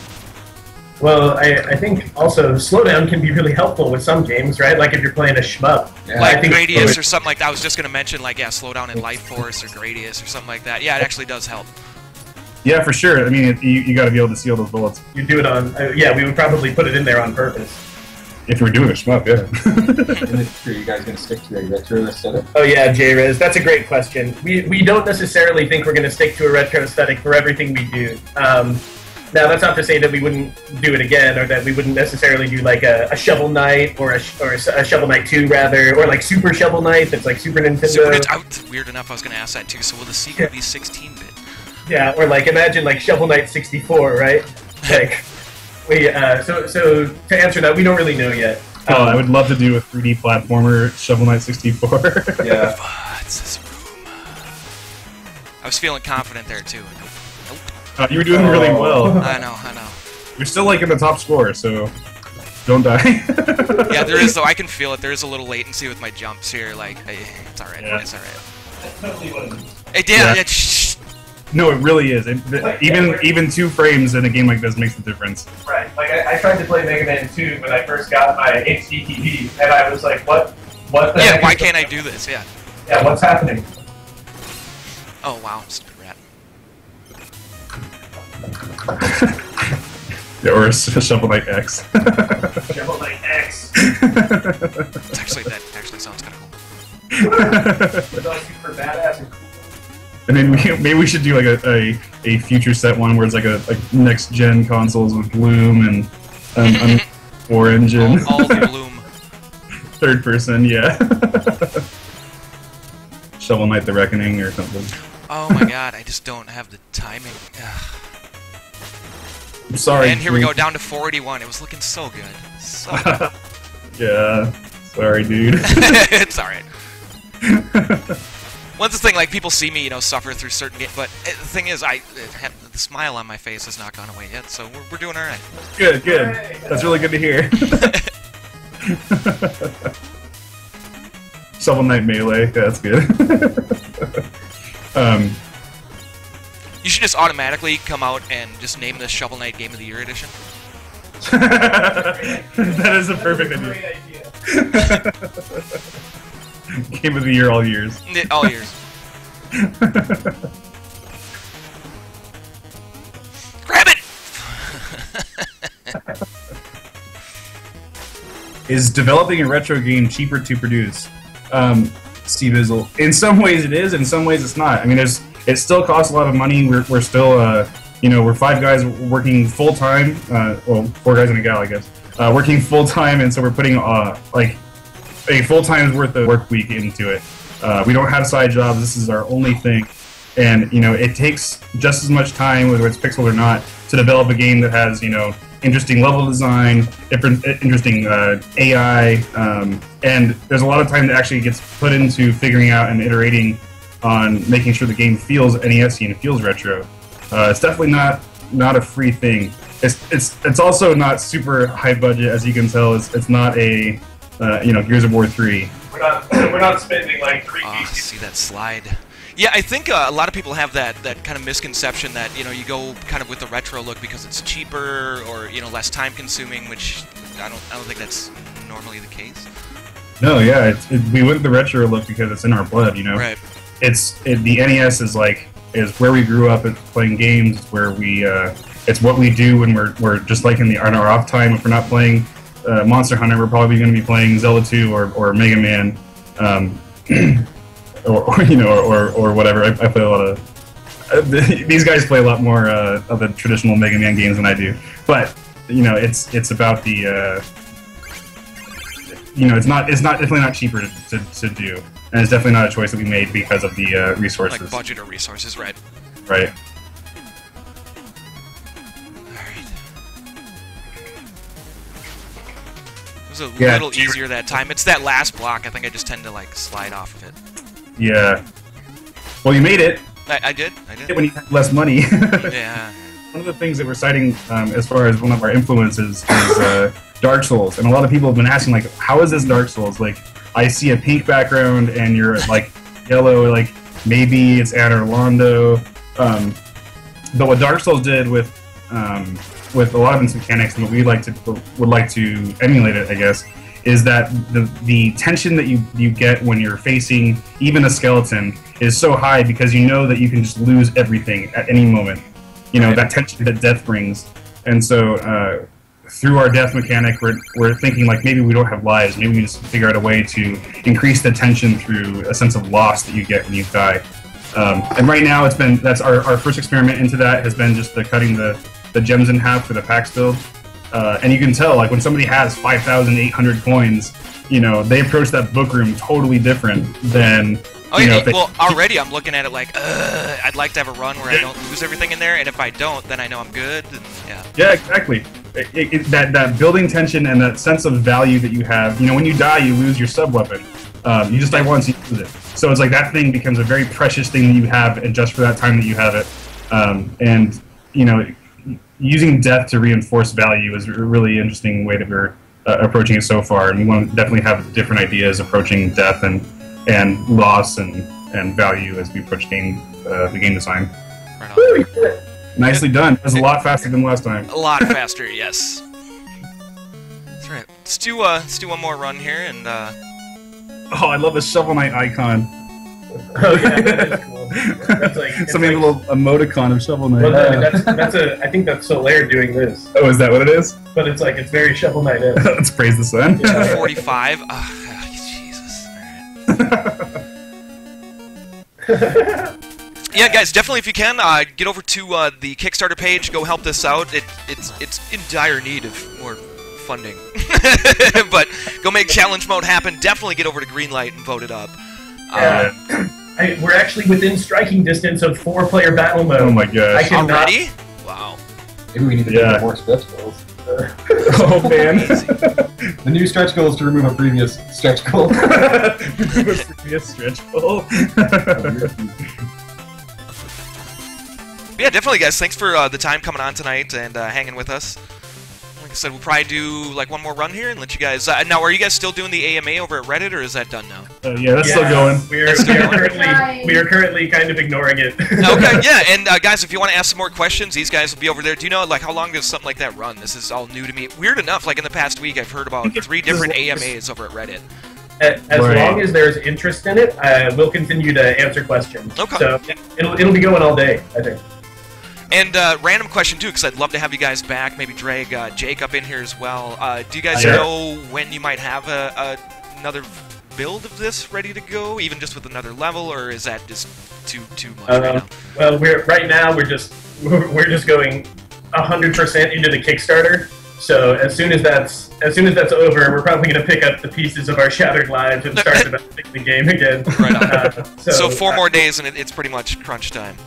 Well, I think also slowdown can be really helpful with some games, right? Like if you're playing a shmup. Yeah. Like Gradius or something like that. I was just going to mention, like, yeah, slowdown in Life Force or Gradius or something like that. Yeah, it actually does help. Yeah, for sure. I mean, you got to be able to seal those bullets. You do it on... yeah, we would probably put it in there on purpose. If we're doing a shmup, yeah. Are you guys going to stick to a retro aesthetic? Oh yeah, J-Riz, that's a great question. We don't necessarily think we're going to stick to a retro aesthetic for everything we do. Now, that's not to say that we wouldn't do it again, or that we wouldn't necessarily do like a Shovel Knight, or a Shovel Knight 2, rather, or like Super Shovel Knight that's like Super Nintendo. Weird enough, I was going to ask that too, so will the sequel be 16-bit? Yeah, or like, imagine like Shovel Knight 64, right? Like, so to answer that, we don't really know yet. Oh, I would love to do a 3D platformer Shovel Knight 64. Yeah. What's this room? I was feeling confident there too. Nope. You were doing really well. I know. You're still like in the top score, so. Don't die. Yeah, there is though. I can feel it. There is a little latency with my jumps here. Like, it's alright. Yeah. It's alright. That's totally what it is. Hey, Dan. Yeah. Shh. No, it really is. Even 2 frames in a game like this makes the difference. Right. Like I tried to play Mega Man 2 when I first got my HD TV, and I was like, what the Yeah. heck Why is can't I going do this? Yeah. on? Yeah, what's happening? Oh wow, stupid rat. Yeah, or a Shovel Knight X. Shovel Knight X. It's actually that actually sounds kind of cool. It's all super badass and cool. And then maybe we should do like a future set one where it's like a next gen consoles with Bloom and War Engine. All the bloom. 3rd person, yeah. Shovel Knight: The Reckoning or something. Oh my god, I just don't have the timing. Ugh. I'm sorry. And here we go, down to 481. It was looking so good. So good. Yeah. Sorry, dude. It's alright. Once the thing, like, people see me, suffer through certain games, but the thing is, the smile on my face has not gone away yet, so we're doing alright. Good. That's really good to hear. Shovel Knight Melee, that's good. You should just automatically come out and just name this Shovel Knight Game of the Year edition. That is a perfect idea. Great idea. Game of the Year all years. All years. Grab it! Is developing a retro game cheaper to produce? Steve Izzle. In some ways it is, in some ways it's not. I mean, it still costs a lot of money. We're still, we're 5 guys working full time. Well, 4 guys and a gal, I guess. Working full time, and so we're putting like a full time's worth of work week into it. We don't have side jobs. This is our only thing, and it takes just as much time, whether it's pixel or not, to develop a game that has interesting level design, interesting AI, and there's a lot of time that actually gets put into figuring out and iterating on making sure the game feels NES-y and feels retro. It's definitely not a free thing. It's also not super high budget, as you can tell. It's not a Gears of War 3. We're not spending like 3 Oh, weeks. see that slide. Yeah, I think a lot of people have that kind of misconception that you go kind of with the retro look because it's cheaper or less time consuming, which I don't think that's normally the case. No, yeah, we went with the retro look because it's in our blood, Right. The NES is where we grew up playing games. It's where it's what we do when we're just like on our off time. If we're not playing Monster Hunter, we're probably going to be playing Zelda 2 or Mega Man. or whatever. I play a lot of. These guys play a lot more of the traditional Mega Man games than I do. But it's about the. It's definitely not cheaper to do, and it's definitely not a choice that we made because of the resources. Like budget or resources, right? Right. Alright. It was a little easier that time. It's that last block. I think I just tend to slide off of it. Yeah. Well, you made it. I did. When you had less money. Yeah. One of the things that we're citing as far as one of our influences is Dark Souls, and a lot of people have been asking, how is this Dark Souls? I see a pink background, and you're yellow, maybe it's Anor Londo. But what Dark Souls did with a lot of its mechanics, and what we would like to emulate it, I guess, is that the tension that you get when you're facing even a skeleton is so high because you know that you can just lose everything at any moment. That tension that death brings. And so through our death mechanic, we're thinking maybe we don't have lives. Maybe we just figure out a way to increase the tension through a sense of loss that you get when you die. And right now that's our first experiment into that has been just cutting the gems in half for the PAX build. And you can tell, when somebody has 5,800 coins, they approach that book room totally different than. Oh yeah, well, already I'm looking at it I'd like to have a run where I don't lose everything in there, and if I don't, then I know I'm good. And, yeah. Yeah, exactly. That building tension and that sense of value that you have. When you die, you lose your sub weapon. You just die once, you lose it. So it's that thing becomes a very precious thing that you have, and just for that time that you have it. And using death to reinforce value is a really interesting way that we're approaching it so far, and we want to definitely have different ideas approaching death and loss and value as we approach the game design. Right on. Nicely done. It was a lot faster than last time. A lot faster, yes. That's right. Let's do one more run here, and Oh, I love the Shovel Knight icon. Oh yeah, that is cool. That's like Something like, a little emoticon of Shovel Knight. Well, I think that's Solaire doing this. Oh, is that what it is? But it's very Shovel Knight. Let's praise the sun. Yeah. 45. Jesus. Yeah, guys, definitely if you can, get over to the Kickstarter page. Go help this out. It's in dire need of more funding. But go make challenge mode happen. Definitely get over to Greenlight and vote it up. We're actually within striking distance of 4-player battle mode. Oh my gosh. Already? Wow. Maybe we need to do more stretch goals. Oh man. The new stretch goal is to remove a previous stretch goal. Previous stretch goal. Yeah, definitely, guys. Thanks for the time coming on tonight and hanging with us. Like I said, we'll probably do like one more run here and let you guys. Now, are you guys still doing the AMA over at Reddit, or is that done now? Yeah, that's still going. We are currently kind of ignoring it. Okay, yeah, and guys, if you want to ask some more questions, these guys will be over there. Do you know, like, how long does something like that run? This is all new to me. Weird enough, like in the past week, I've heard about 3 different AMAs over at Reddit. As long as there's interest in it, we'll continue to answer questions. Okay. So it'll be going all day, I think. And random question too, because I'd love to have you guys back. Maybe drag Jake up in here as well. Do you guys know when you might have another build of this ready to go, even just with another level, or is that just too much right now? Well, we're just going 100% into the Kickstarter. So as soon as that's over, we're probably going to pick up the pieces of our shattered lives and start developing the game again. Right on. So 4 more days and it's pretty much crunch time.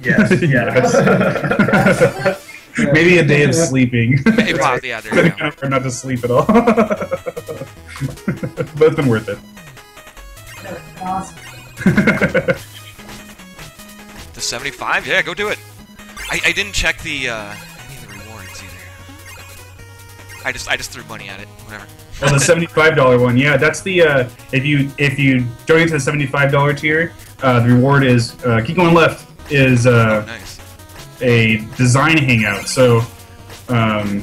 Yes, yes. Maybe a day of sleeping. Yeah, there you go. Or not to sleep at all. But it's been worth it. Awesome. The 75? Yeah, go do it. I didn't check any of the rewards either. I just threw money at it. Whatever. Well, the $75 one, yeah, that's the if you join to the $75 tier, the reward is keep going left. Is nice. A design hangout. So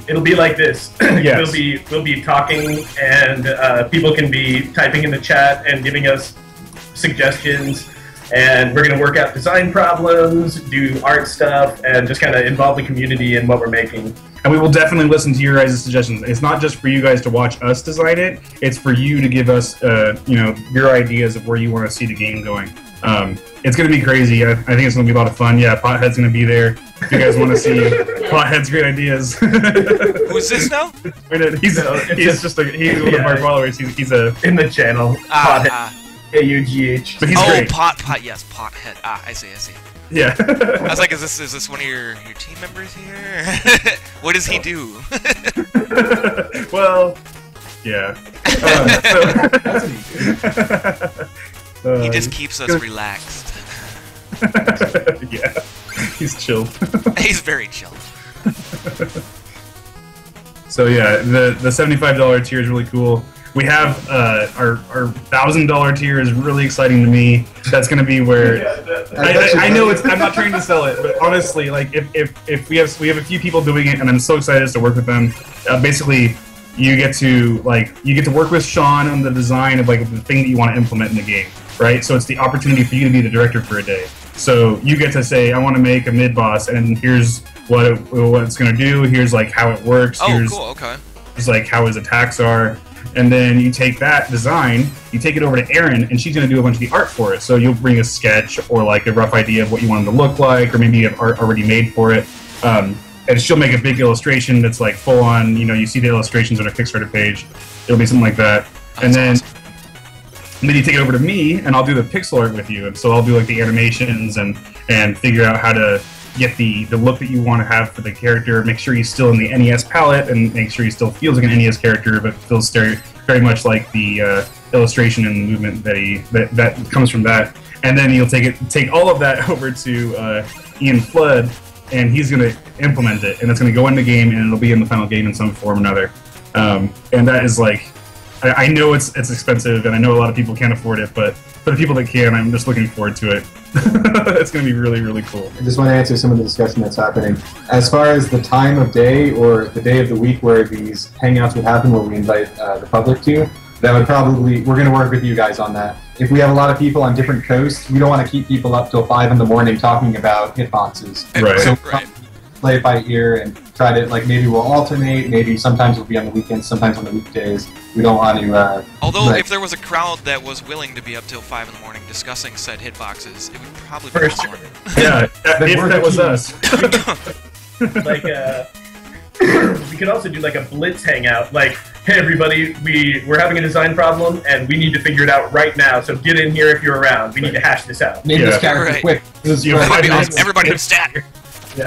it'll be like this. Yes. We'll be talking, and people can be typing in the chat and giving us suggestions. And we're going to work out design problems, do art stuff, and just kind of involve the community in what we're making. And we will definitely listen to your guys' suggestions. It's not just for you guys to watch us design it. It's for you to give us, your ideas of where you want to see the game going. It's going to be crazy. I think it's going to be a lot of fun. Yeah, Pothead's going to be there. If you guys want to see Pothead's great ideas. Who's this now? He's one of our followers. He's in the channel. Pothead. AUGH. But he's great. Yes, Pothead. I see. Yeah. I was like, is this one of your team members here? What does he do? Well, yeah. He just keeps us relaxed. Yeah, he's chilled. He's very chilled. So yeah, the $75 tier is really cool. We have our $1,000 tier is really exciting to me. That's going to be where I know it's. I'm not trying to sell it, but honestly, like if we have a few people doing it, and I'm so excited to work with them. Basically, you get to work with Sean on the design of like the thing that you want to implement in the game, right? So it's the opportunity for you to be the director for a day. So you get to say, I want to make a mid boss, and here's what it's going to do. Here's like how it works. Oh, cool. Okay. Here's like how his attacks are. And then you take that design, you take it over to Erin, and she's going to do a bunch of the art for it. So you'll bring a sketch or like a rough idea of what you want it to look like, or maybe you have art already made for it. And she'll make a big illustration that's like full on, you see the illustrations on a Kickstarter page. It'll be something like that. And then you take it over to me, and I'll do the pixel art with you. And so I'll do like the animations and figure out how to get the look that you want to have for the character, make sure he's still in the NES palette, and make sure he still feels like an NES character, but feels very much like the illustration and movement that comes from that. And then you'll take all of that over to Ian Flood, and he's going to implement it, and it's going to go in the game, and it'll be in the final game in some form or another. And that is like, I know it's expensive, and I know a lot of people can't afford it, but for the people that can, I'm just looking forward to it. It's going to be really, really cool. I just want to answer some of the discussion that's happening. As far as the time of day or the day of the week where these hangouts would happen, where we invite the public to, that would probably, we're going to work with you guys on that. If we have a lot of people on different coasts, we don't want to keep people up till 5 in the morning talking about hitboxes. Right. So Right. play it by ear and try to, like, maybe we'll alternate, maybe sometimes we'll be on the weekends, sometimes on the weekdays. We don't want to, Although, like, if there was a crowd that was willing to be up till 5 in the morning discussing said hitboxes, it would probably be First- more. Yeah, if that was us. Like, we could also do like a blitz hangout. Like, hey everybody, we're having a design problem and we need to figure it out right now. So get in here if you're around. We need to hash this out. name Yeah. this character Right. quick. This is Yeah, right. Everybody in stat. Yeah.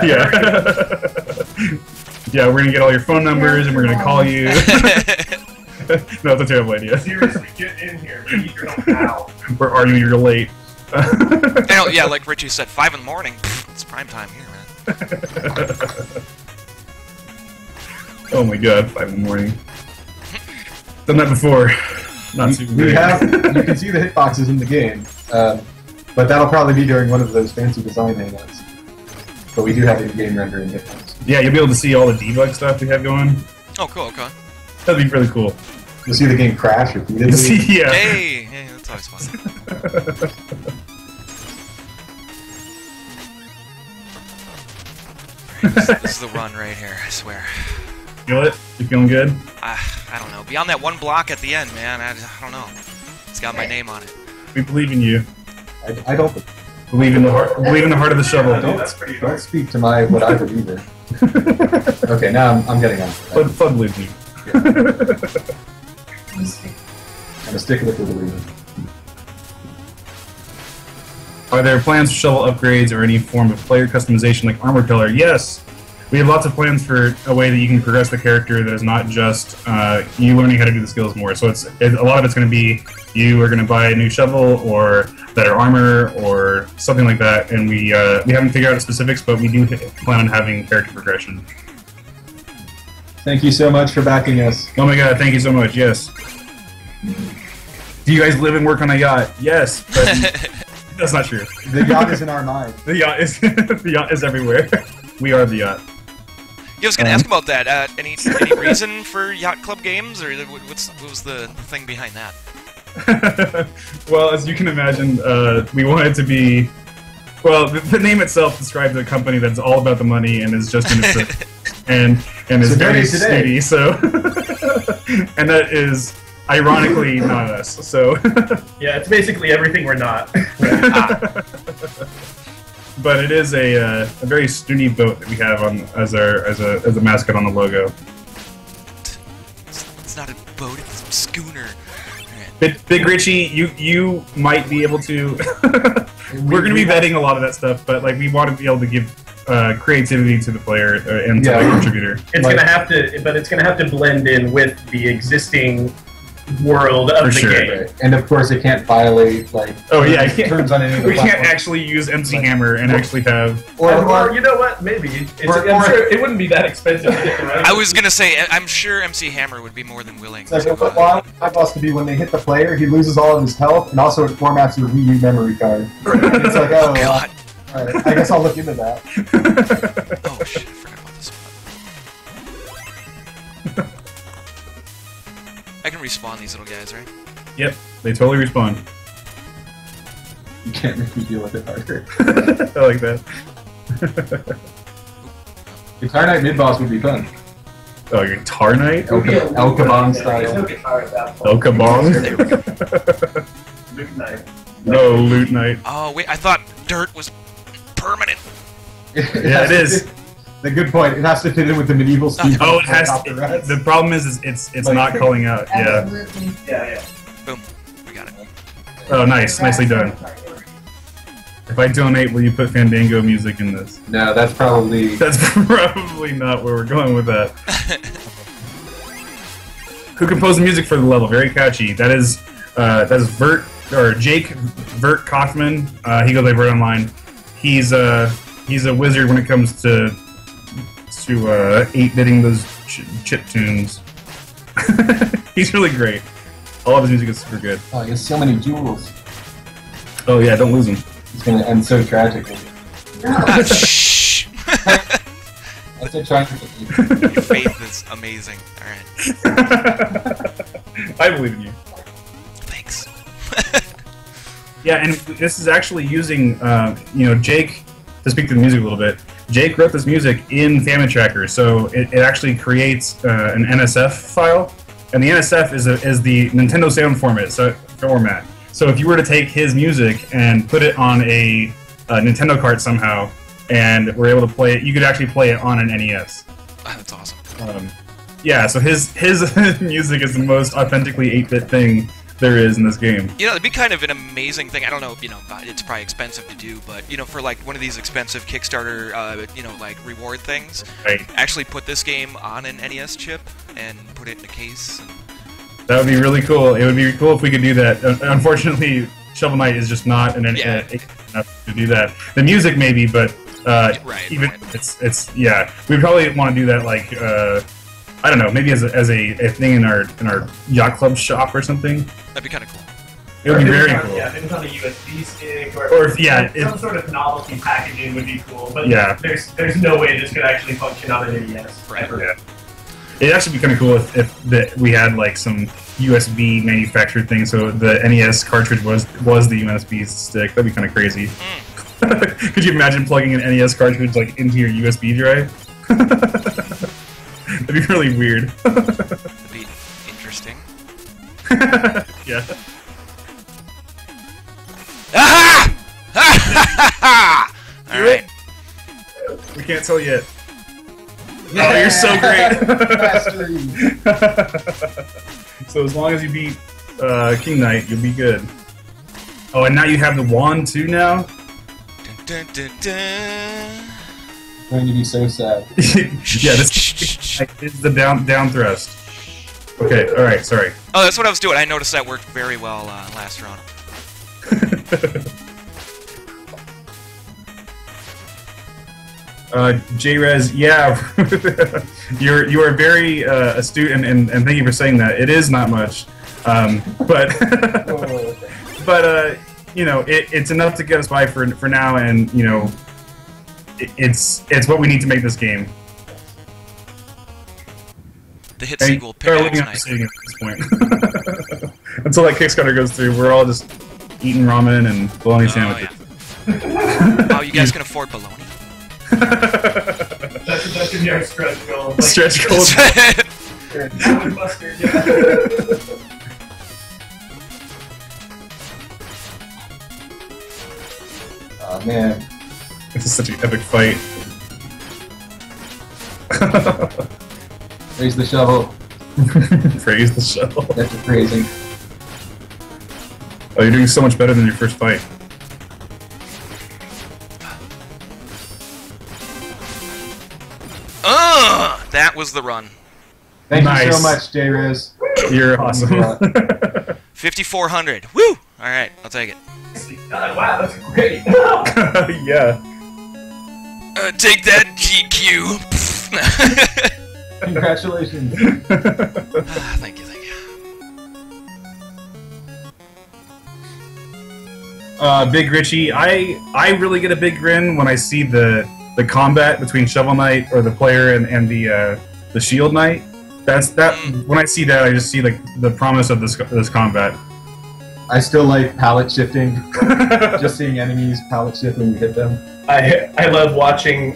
Yeah, we're going to get all your phone numbers, and we're going to call you. No, it's a terrible idea. Seriously, get in here. We need your help now. Where are you? You're late. Yeah, like Richie said, 5 in the morning. Pfft, it's prime time here, man. Oh my god, 5 in the morning. Done that before. Not too We great. have, you can see the hitboxes in the game, but that'll probably be during one of those fancy design hangouts. But we do have in-game rendering hitboxes. Yeah, you'll be able to see all the debug stuff we have going. Oh, cool, okay. That'd be really cool. You'll see the game crash repeatedly. See, yeah. Hey, that's always fun. This is the run right here, I swear. Feel it? You feeling good? I don't know. Beyond that one block at the end, man, I don't know. It's got my name on it. We believe in you. I don't Believe in the heart. Believe in the heart of the shovel. That's pretty don't hard. speak to my what I believe in. Okay, now I'm getting on. Flood believes you. I'm a stick with the believer. Are there plans for shovel upgrades or any form of player customization like armor color? Yes! We have lots of plans for a way that you can progress the character that is not just you learning how to do the skills more. So a lot of it's going to be you are going to buy a new shovel or better armor or something like that. And we haven't figured out the specifics, but we do plan on having character progression. Thank you so much for backing us. Oh my god, thank you so much, yes. Do you guys live and work on a yacht? Yes, but that's not true. The yacht is in our mind. The yacht is the yacht is everywhere. We are the yacht. Yeah, I was gonna ask about that. Any reason for Yacht Club Games, or what was the thing behind that? Well, as you can imagine, we wanted to be. Well, the name itself describes a company that's all about the money and is just in its and is So very donate today. snooty. So, and that is ironically not us. So, Yeah, it's basically everything we're not. but it is a very snooty boat that we have on as a mascot on the logo. It's not a boat; it's a schooner. Big Richie, you might be able to. We're going to be vetting a lot of that stuff, but like we want to be able to give creativity to the player and to the contributor. It's Like- gonna have to, but it's gonna have to blend in with the existing world of For the sure. game. Right. And of course, it can't violate like Oh yeah, I can't, terms on any of the we can't platforms. actually use MC Hammer and actually have. Or you know what? Maybe I'm sure it wouldn't be that expensive to get the right. I was gonna say, I'm sure MC Hammer would be more than willing. It's like, well, I want my boss to be when they hit the player, he loses all of his health, and also it formats your Wii U memory card. It's like, oh, God. all right, I guess I'll look into that. Oh shit! I forgot about this one. I can respawn these little guys, right? Yep, they totally respond. You can't make me deal with it harder. I like that. Guitar Knight mid boss would be fun. Oh, Guitar Knight? El Kabong style. El Kabong? No, Loot Knight. Oh wait, I thought dirt was permanent. Yeah, it is. The good point. It has to fit in with the medieval speed. Oh, it has. Off the rats. The problem is it's Like- not calling out. Yeah. Absolutely. Yeah. Boom, we got it. Oh, nice, nicely done. If I donate, will you put Fandango music in this? No, that's probably. That's probably not where we're going with that. Who composed the music for the level? Very catchy. That is Vert or Jake Vert Kaufman. He goes by Vert Online. He's a wizard when it comes to 8-bitting those chip tunes. He's really great. All of his music is super good. Oh, he has so many jewels. Oh yeah, don't lose him. It's gonna end so tragically. No. Shh! I'm still trying to get you. Your faith is amazing. Alright. I believe in you. Thanks. Yeah, and this is actually using, Jake, to speak to the music a little bit, Jake wrote this music in Famine Tracker, so it actually creates an NSF file, and the NSF is the Nintendo Sound format. So if you were to take his music and put it on a Nintendo cart somehow, and were able to play it, you could actually play it on an NES. Oh, that's awesome. Yeah, so his music is the most authentically 8-bit thing there is in this game. You know, it'd be kind of an amazing thing. I don't know if, it's probably expensive to do, but, for, like, one of these expensive Kickstarter, like, reward things, Right. actually put this game on an NES chip and put it in a case. That would be really cool. It would be cool if we could do that. Unfortunately, Shovel Knight is just not enough to do that. The music maybe, but it's we'd probably want to do that like I don't know, maybe as a thing in our Yacht Club shop or something. That'd be kind of cool. It would be very cool. Yeah, maybe on a USB stick or some sort of novelty packaging would be cool. But yeah, there's no way this could actually function on an NES. Right. Yeah. It'd actually be kind of cool if we had like some USB manufactured thing, so the NES cartridge was the USB stick. That'd be kind of crazy. Could you imagine plugging an NES cartridge like into your USB drive? That'd be really weird. That'd be interesting. Yeah. Aha! Alright. We can't tell yet. Yeah. Oh, you're so great! So as long as you beat King Knight, you'll be good. Oh, and now you have the wand too now? Dun, dun, dun. I'm going to be so sad. Yeah, this is the down thrust. Okay, alright, sorry. Oh, that's what I was doing. I noticed that worked very well last round. J-Rez, yeah, you are very astute, and thank you for saying that. It is not much, but it's enough to get us by for now, and it's what we need to make this game. The hit sequel Pickaxe Night. At this point. Until that Kickstarter goes through, we're all just eating ramen and bologna sandwiches. Yeah. Wow, you guys can afford bologna? That should be our stretch goal. Like, Stretch goal. with mustard, yeah. Oh man. This is such an epic fight. Raise the shovel. Praise the shovel. That's praising. Oh, you're doing so much better than your first fight. That was the run. Thank Nice. you so much, J-Riz. You're awesome. 5,400. Woo! Alright, I'll take it. God, wow, that's great. Yeah. Take that, GQ. Congratulations. Thank you, thank you. Big Richie, I really get a big grin when I see the combat between Shovel Knight or the player and the Shield Knight. When I see that, I just see like the promise of this combat. I still like pallet shifting. Just seeing enemies pallet shift when you hit them. I love watching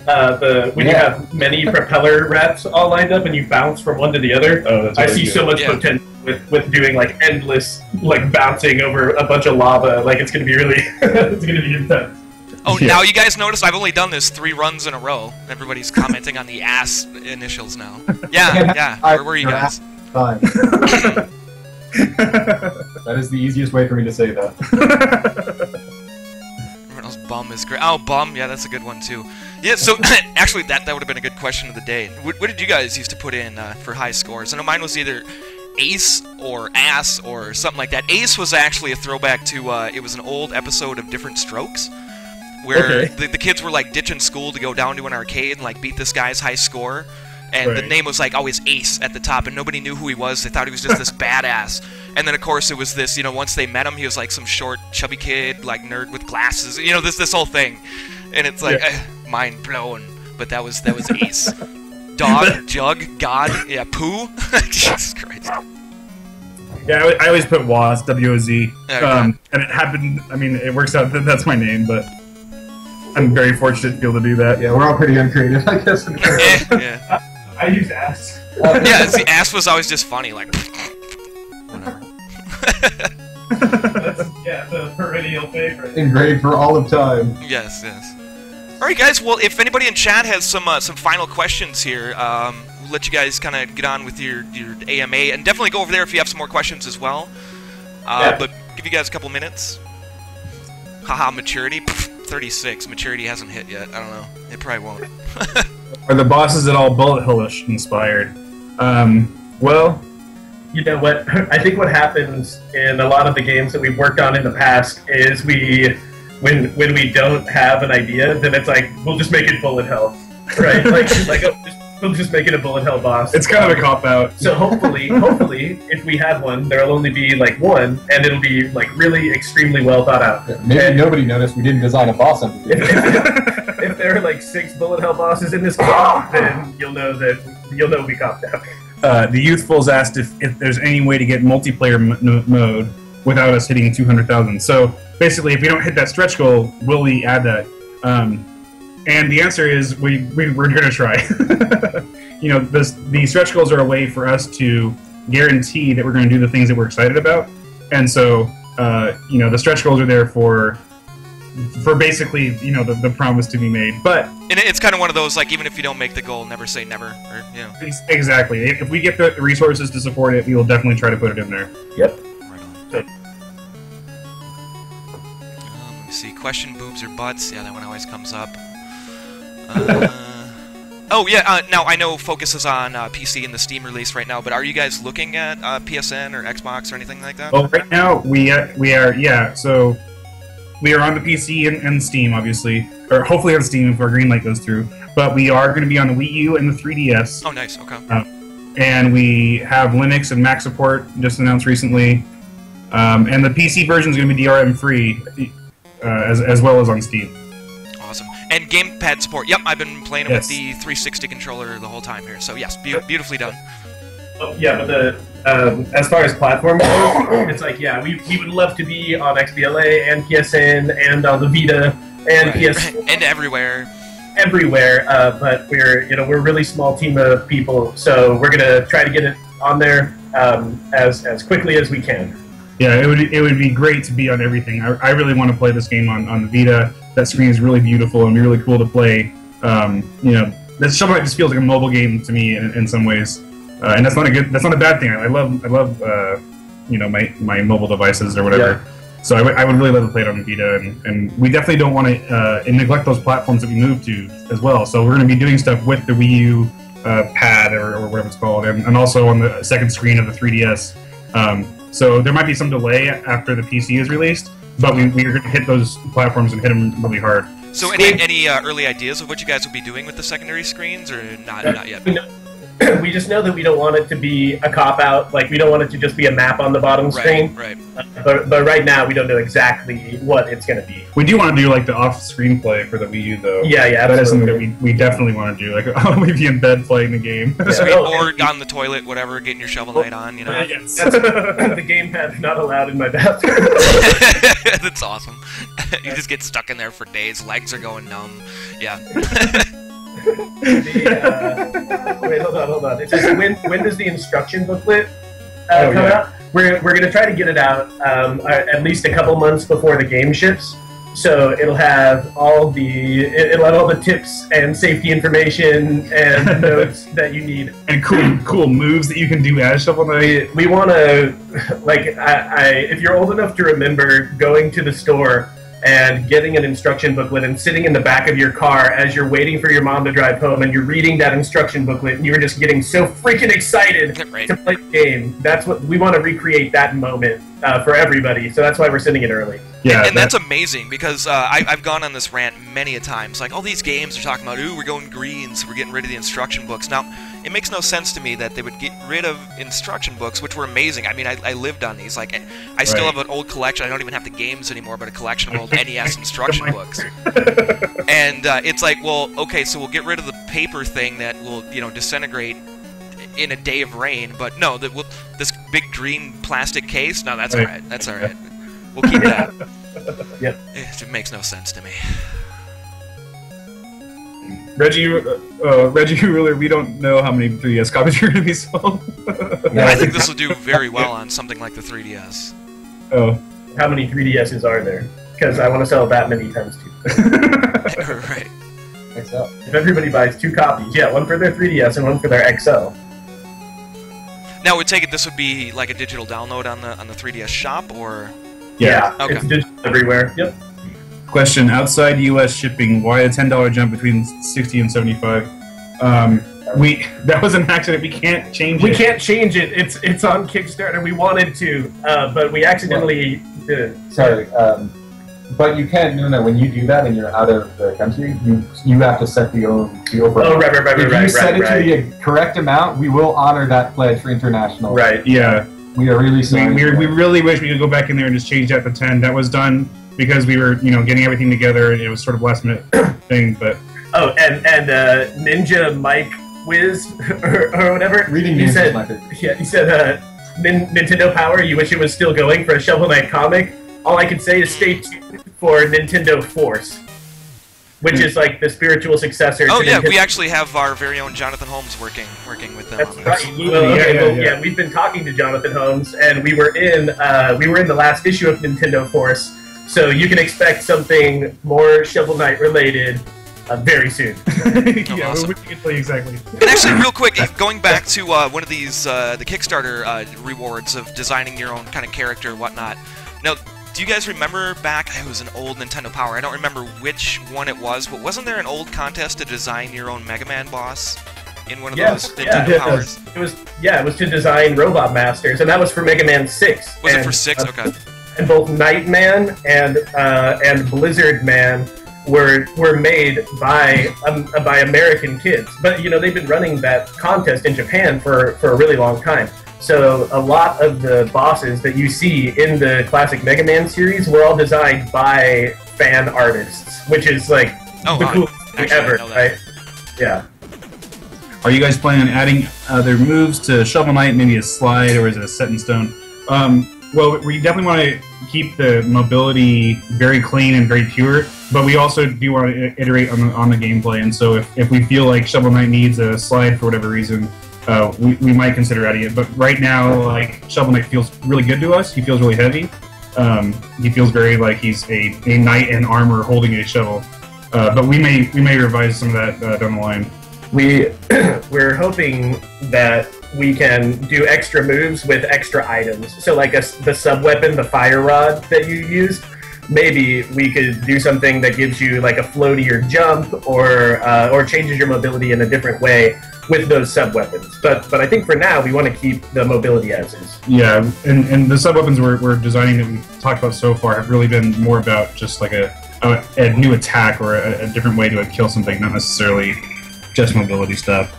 when you have many propeller rats all lined up and you bounce from one to the other. Oh, that's I really see good. so much potential with doing like endless like bouncing over a bunch of lava. Like it's gonna be really it's gonna be intense. Oh, Yeah. now you guys noticed I've only done this 3 runs in a row. Everybody's commenting on the ass initials now. Yeah. Where were you guys? Fine. That is the easiest way for me to say that. Everyone else, bum is great. Oh, bum. Yeah, that's a good one too. Yeah. So actually, that would have been a good question of the day. What did you guys used to put in for high scores? I know mine was either ace or ass or something like that. Ace was actually a throwback to it was an old episode of Different Strokes, where Okay. the kids were like ditching school to go down to an arcade and like beat this guy's high score, And the name was like always Ace at the top, and nobody knew who he was. They thought he was just this badass. And then of course it was this, once they met him, he was like some short, chubby kid, like nerd with glasses. This whole thing. And it's like mind blown. But that was Ace. Dog, Jug, God, Pooh. Jesus Christ. Yeah, I always put Woz, W-O-Z. Okay. And it happened, it works out that that's my name, but I'm very fortunate to be able to do that. Yeah, we're all pretty uncreative, I guess. Yeah. I use ass. See, ass was always just funny, like... That's, the perennial favorite. Engraved for all of time. Yes. Alright guys, well, if anybody in chat has some final questions here, we'll let you guys kind of get on with your AMA, and definitely go over there if you have some more questions as well. But give you guys a couple minutes. Haha, maturity? 36. Maturity hasn't hit yet. I don't know. It probably won't. Are the bosses at all bullet hellish inspired? Well... You know what? I think what happens in a lot of the games that we've worked on in the past is when we don't have an idea, then it's like, we'll just make it bullet hell, right? We'll just make it a bullet hell boss. It's kind of a cop-out. So hopefully, if we have one, there'll only be like one, and it'll be like really extremely well thought out. Yeah, maybe nobody noticed we didn't design a boss under if there are like 6 bullet hell bosses in this game, then you'll know we copped out. The Youthfuls asked if there's any way to get multiplayer mode without us hitting 200,000. So basically, if we don't hit that stretch goal, will we add that? And the answer is we're going to try. The stretch goals are a way for us to guarantee that we're going to do the things that we're excited about. And so, the stretch goals are there for basically, the promise to be made. But and it's kind of one of those, like, even if you don't make the goal, never say never. Or, Exactly. If we get the resources to support it, we will definitely try to put it in there. Yep. Right on. Let me see. Question, boobs or butts? Yeah, that one always comes up. Now I know Focus is on PC in the Steam release right now, but are you guys looking at PSN or Xbox or anything like that? Well, right now we are. Yeah, so we are on the PC and Steam, obviously, or hopefully on Steam if our green light goes through. But we are going to be on the Wii U and the 3DS. Oh, nice. Okay. And we have Linux and Mac support just announced recently, and the PC version is going to be DRM free, as well as on Steam. Awesome. And gamepad support. Yep, I've been playing it with the 360 controller the whole time here. So yes, beautifully done. Yeah, but as far as platform goes, it's like, we would love to be on XBLA and PSN and on the Vita and PS and everywhere. But we're a really small team of people, so we're gonna try to get it on there as quickly as we can. Yeah, it would be great to be on everything. I really want to play this game on the Vita. That screen is really beautiful and really cool to play. This Shovel Knight just feels like a mobile game to me in some ways, and that's not a bad thing. I love my mobile devices or whatever. Yeah. So I would really love to play it on the Vita, and we definitely don't want to neglect those platforms that we move to as well. So we're going to be doing stuff with the Wii U pad or whatever it's called, and also on the second screen of the 3DS. So there might be some delay after the PC is released, but we're going to hit those platforms and hit them really hard. So any early ideas of what you guys will be doing with the secondary screens, or not yet? We just know that we don't want it to be a cop-out. Like, we don't want it to just be a map on the bottom screen. Right. But right now, we don't know exactly what it's going to be. We do want to do, like, the off-screen play for the Wii U, though. Yeah, that is something that we definitely want to do. Like, we'd be in bed playing the game. Or on the toilet, whatever, getting your Shovel Knight on, Yes. The gamepad's not allowed in my bathroom. That's awesome. You just get stuck in there for days. Legs are going numb. Yeah. Wait, hold on. It says, when does the instruction booklet come out? We're going to try to get it out at least a couple months before the game ships. So it'll have all the tips and safety information and notes that you need. And cool moves that you can do as Shovel Knight. We want to, if you're old enough to remember going to the store and getting an instruction booklet and sitting in the back of your car as you're waiting for your mom to drive home and you're reading that instruction booklet and you're just getting so freaking excited to play the game. That's what we want to recreate, that moment for everybody. So that's why we're sending it early. Yeah, and that's amazing because I've gone on this rant many a times. Like, all these games are talking about, ooh, we're going green, so we're getting rid of the instruction books. Now, it makes no sense to me that they would get rid of instruction books, which were amazing. I mean, I lived on these. Like, I still have an old collection. I don't even have the games anymore, but a collection of old NES instruction books. And it's like, well, okay, so we'll get rid of the paper thing that will, you know, disintegrate in a day of rain. But no, this big green plastic case, no, that's all right. That's all right. We'll keep that. Yep. It makes no sense to me. Reggie Ruler, we don't know how many 3DS copies are going to be sold. I think this will do very well on something like the 3DS. Oh. How many 3DSs are there? Because I want to sell that many times too. Right. XL. If everybody buys 2 copies, yeah, one for their 3DS and one for their XL. Now, we take it this would be like a digital download on the 3DS shop, or? Yeah, Okay. it's digital everywhere. Yep. Question: outside U.S. shipping, why a $10 jump between 60 and 75? That was an accident. We can't change it. We can't change it. It's on Kickstarter. We wanted to, but we accidentally did. Sorry, but you can't. No. When you do that and you're out of the country, you have to set the overall. Oh, right. If you set it to the correct amount, we will honor that pledge for international. Right. Yeah. We are really sorry. We really wish we could go back in there and just change that to 10. That was done because we were, you know, getting everything together, and it was sort of last minute thing. But oh, and Ninja Mike Wiz or whatever. Reading he said, my favorite. Yeah, he said, Nintendo Power. You wish it was still going for a Shovel Knight comic. All I can say is stay tuned for Nintendo Force, which is like the spiritual successor. Oh to yeah, Nintendo. we actually have our very own Jonathan Holmes working with them. That's on right. this. Well, okay, Yeah. we've been talking to Jonathan Holmes, and we were in the last issue of Nintendo Force, so you can expect something more Shovel Knight related very soon. yeah, awesome. we can tell you exactly. And actually, real quick, going back to one of these the Kickstarter rewards of designing your own kind of character and whatnot. Now, do you guys remember back? It was an old Nintendo Power. I don't remember which one it was, but wasn't there an old contest to design your own Mega Man boss in one of those Nintendo Powers? It was to design Robot Masters, and that was for Mega Man 6. Was it for 6? Okay. And both Nightman and Blizzard Man were made by American kids, but you know they've been running that contest in Japan for a really long time. So a lot of the bosses that you see in the classic Mega Man series were all designed by fan artists, which is like the coolest thing ever, right? Yeah. Are you guys planning on adding other moves to Shovel Knight, maybe a slide, or is it a set in stone? Well, we definitely want to keep the mobility very clean and very pure, but we also do want to iterate on the gameplay. And so if we feel like Shovel Knight needs a slide for whatever reason, we might consider adding it. But right now, like, Shovel Knight feels really good to us. He feels really heavy. He feels very like he's a knight in armor holding a shovel. But we may revise some of that down the line. We're hoping that we can do extra moves with extra items. So like the sub-weapon, the fire rod that you used, maybe we could do something that gives you like a floatier jump or changes your mobility in a different way with those sub-weapons. But I think for now we want to keep the mobility as is. Yeah, and the sub-weapons we're designing that we've talked about so far have really been more about just like a new attack or a different way to kill something, not necessarily just mobility stuff.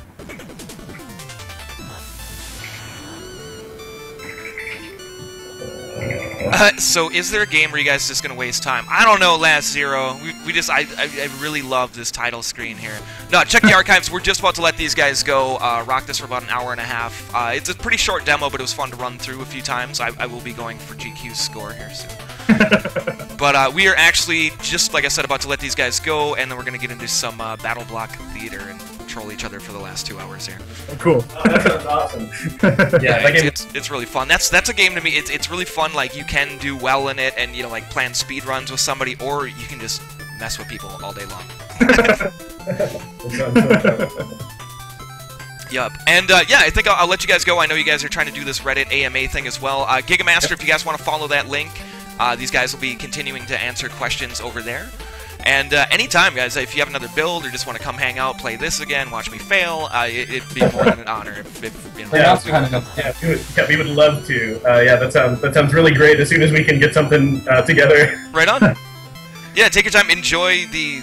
So is there a game where you guys are just going to waste time? I don't know, Last Zero. I really love this title screen here. No, check the archives. We're just about to let these guys go. Rock this for about an hour and a half. It's a pretty short demo, but it was fun to run through a few times. I will be going for GQ's score here soon. But we are actually, just like I said, about to let these guys go, and then we're going to get into some Battle Block Theater and troll each other for the last 2 hours here. Oh, cool. Oh, that sounds awesome. Yeah, it's really fun. That's a game to me. It's really fun. Like, you can do well in it, and you know, like, plan speed runs with somebody, or you can just mess with people all day long. Yup. And yeah, I think I'll let you guys go. I know you guys are trying to do this Reddit AMA thing as well. Gigamaster, if you guys want to follow that link, these guys will be continuing to answer questions over there. And anytime, guys, if you have another build or just want to come hang out, play this again, watch me fail, it'd be more than an honor. If you know, we would love to. Yeah, that sounds really great. As soon as we can get something together. Right on. Yeah, take your time, enjoy the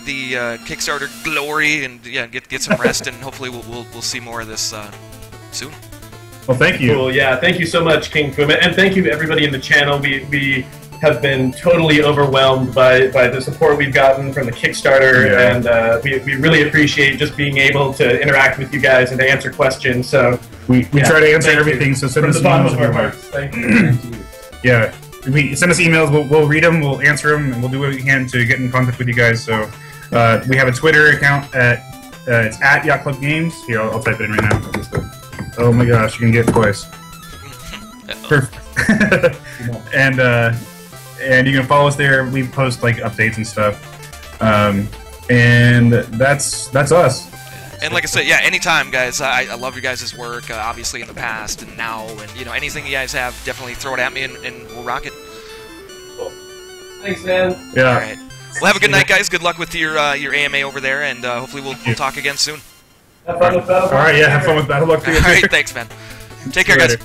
Kickstarter glory, and yeah, get some rest, and hopefully we'll see more of this soon. Well, thank you. Cool. Yeah, thank you so much, King Foom, and thank you to everybody in the channel. We have been totally overwhelmed by the support we've gotten from the Kickstarter, and we really appreciate just being able to interact with you guys and to answer questions. So we try to answer everything. So send us emails if you want. Thank you. Yeah. Send us emails. We'll read them. We'll answer them, and we'll do what we can to get in contact with you guys. So we have a Twitter account it's at Yacht Club Games. Here, I'll type it in right now. Oh my gosh, you can get it twice. Perfect. And you can follow us there. We post like updates and stuff. And that's us. And like I said, yeah, anytime, guys. I love your guys' work, obviously in the past and now, and anything you guys have, definitely throw it at me, and we'll rock it. Cool. Thanks, man. Yeah. All right. Well, have a good night, guys. Good luck with your AMA over there, and hopefully we'll talk again soon. Have fun with Battle. All right, yeah, have fun with Battle. All right, thanks, man. Take care, guys.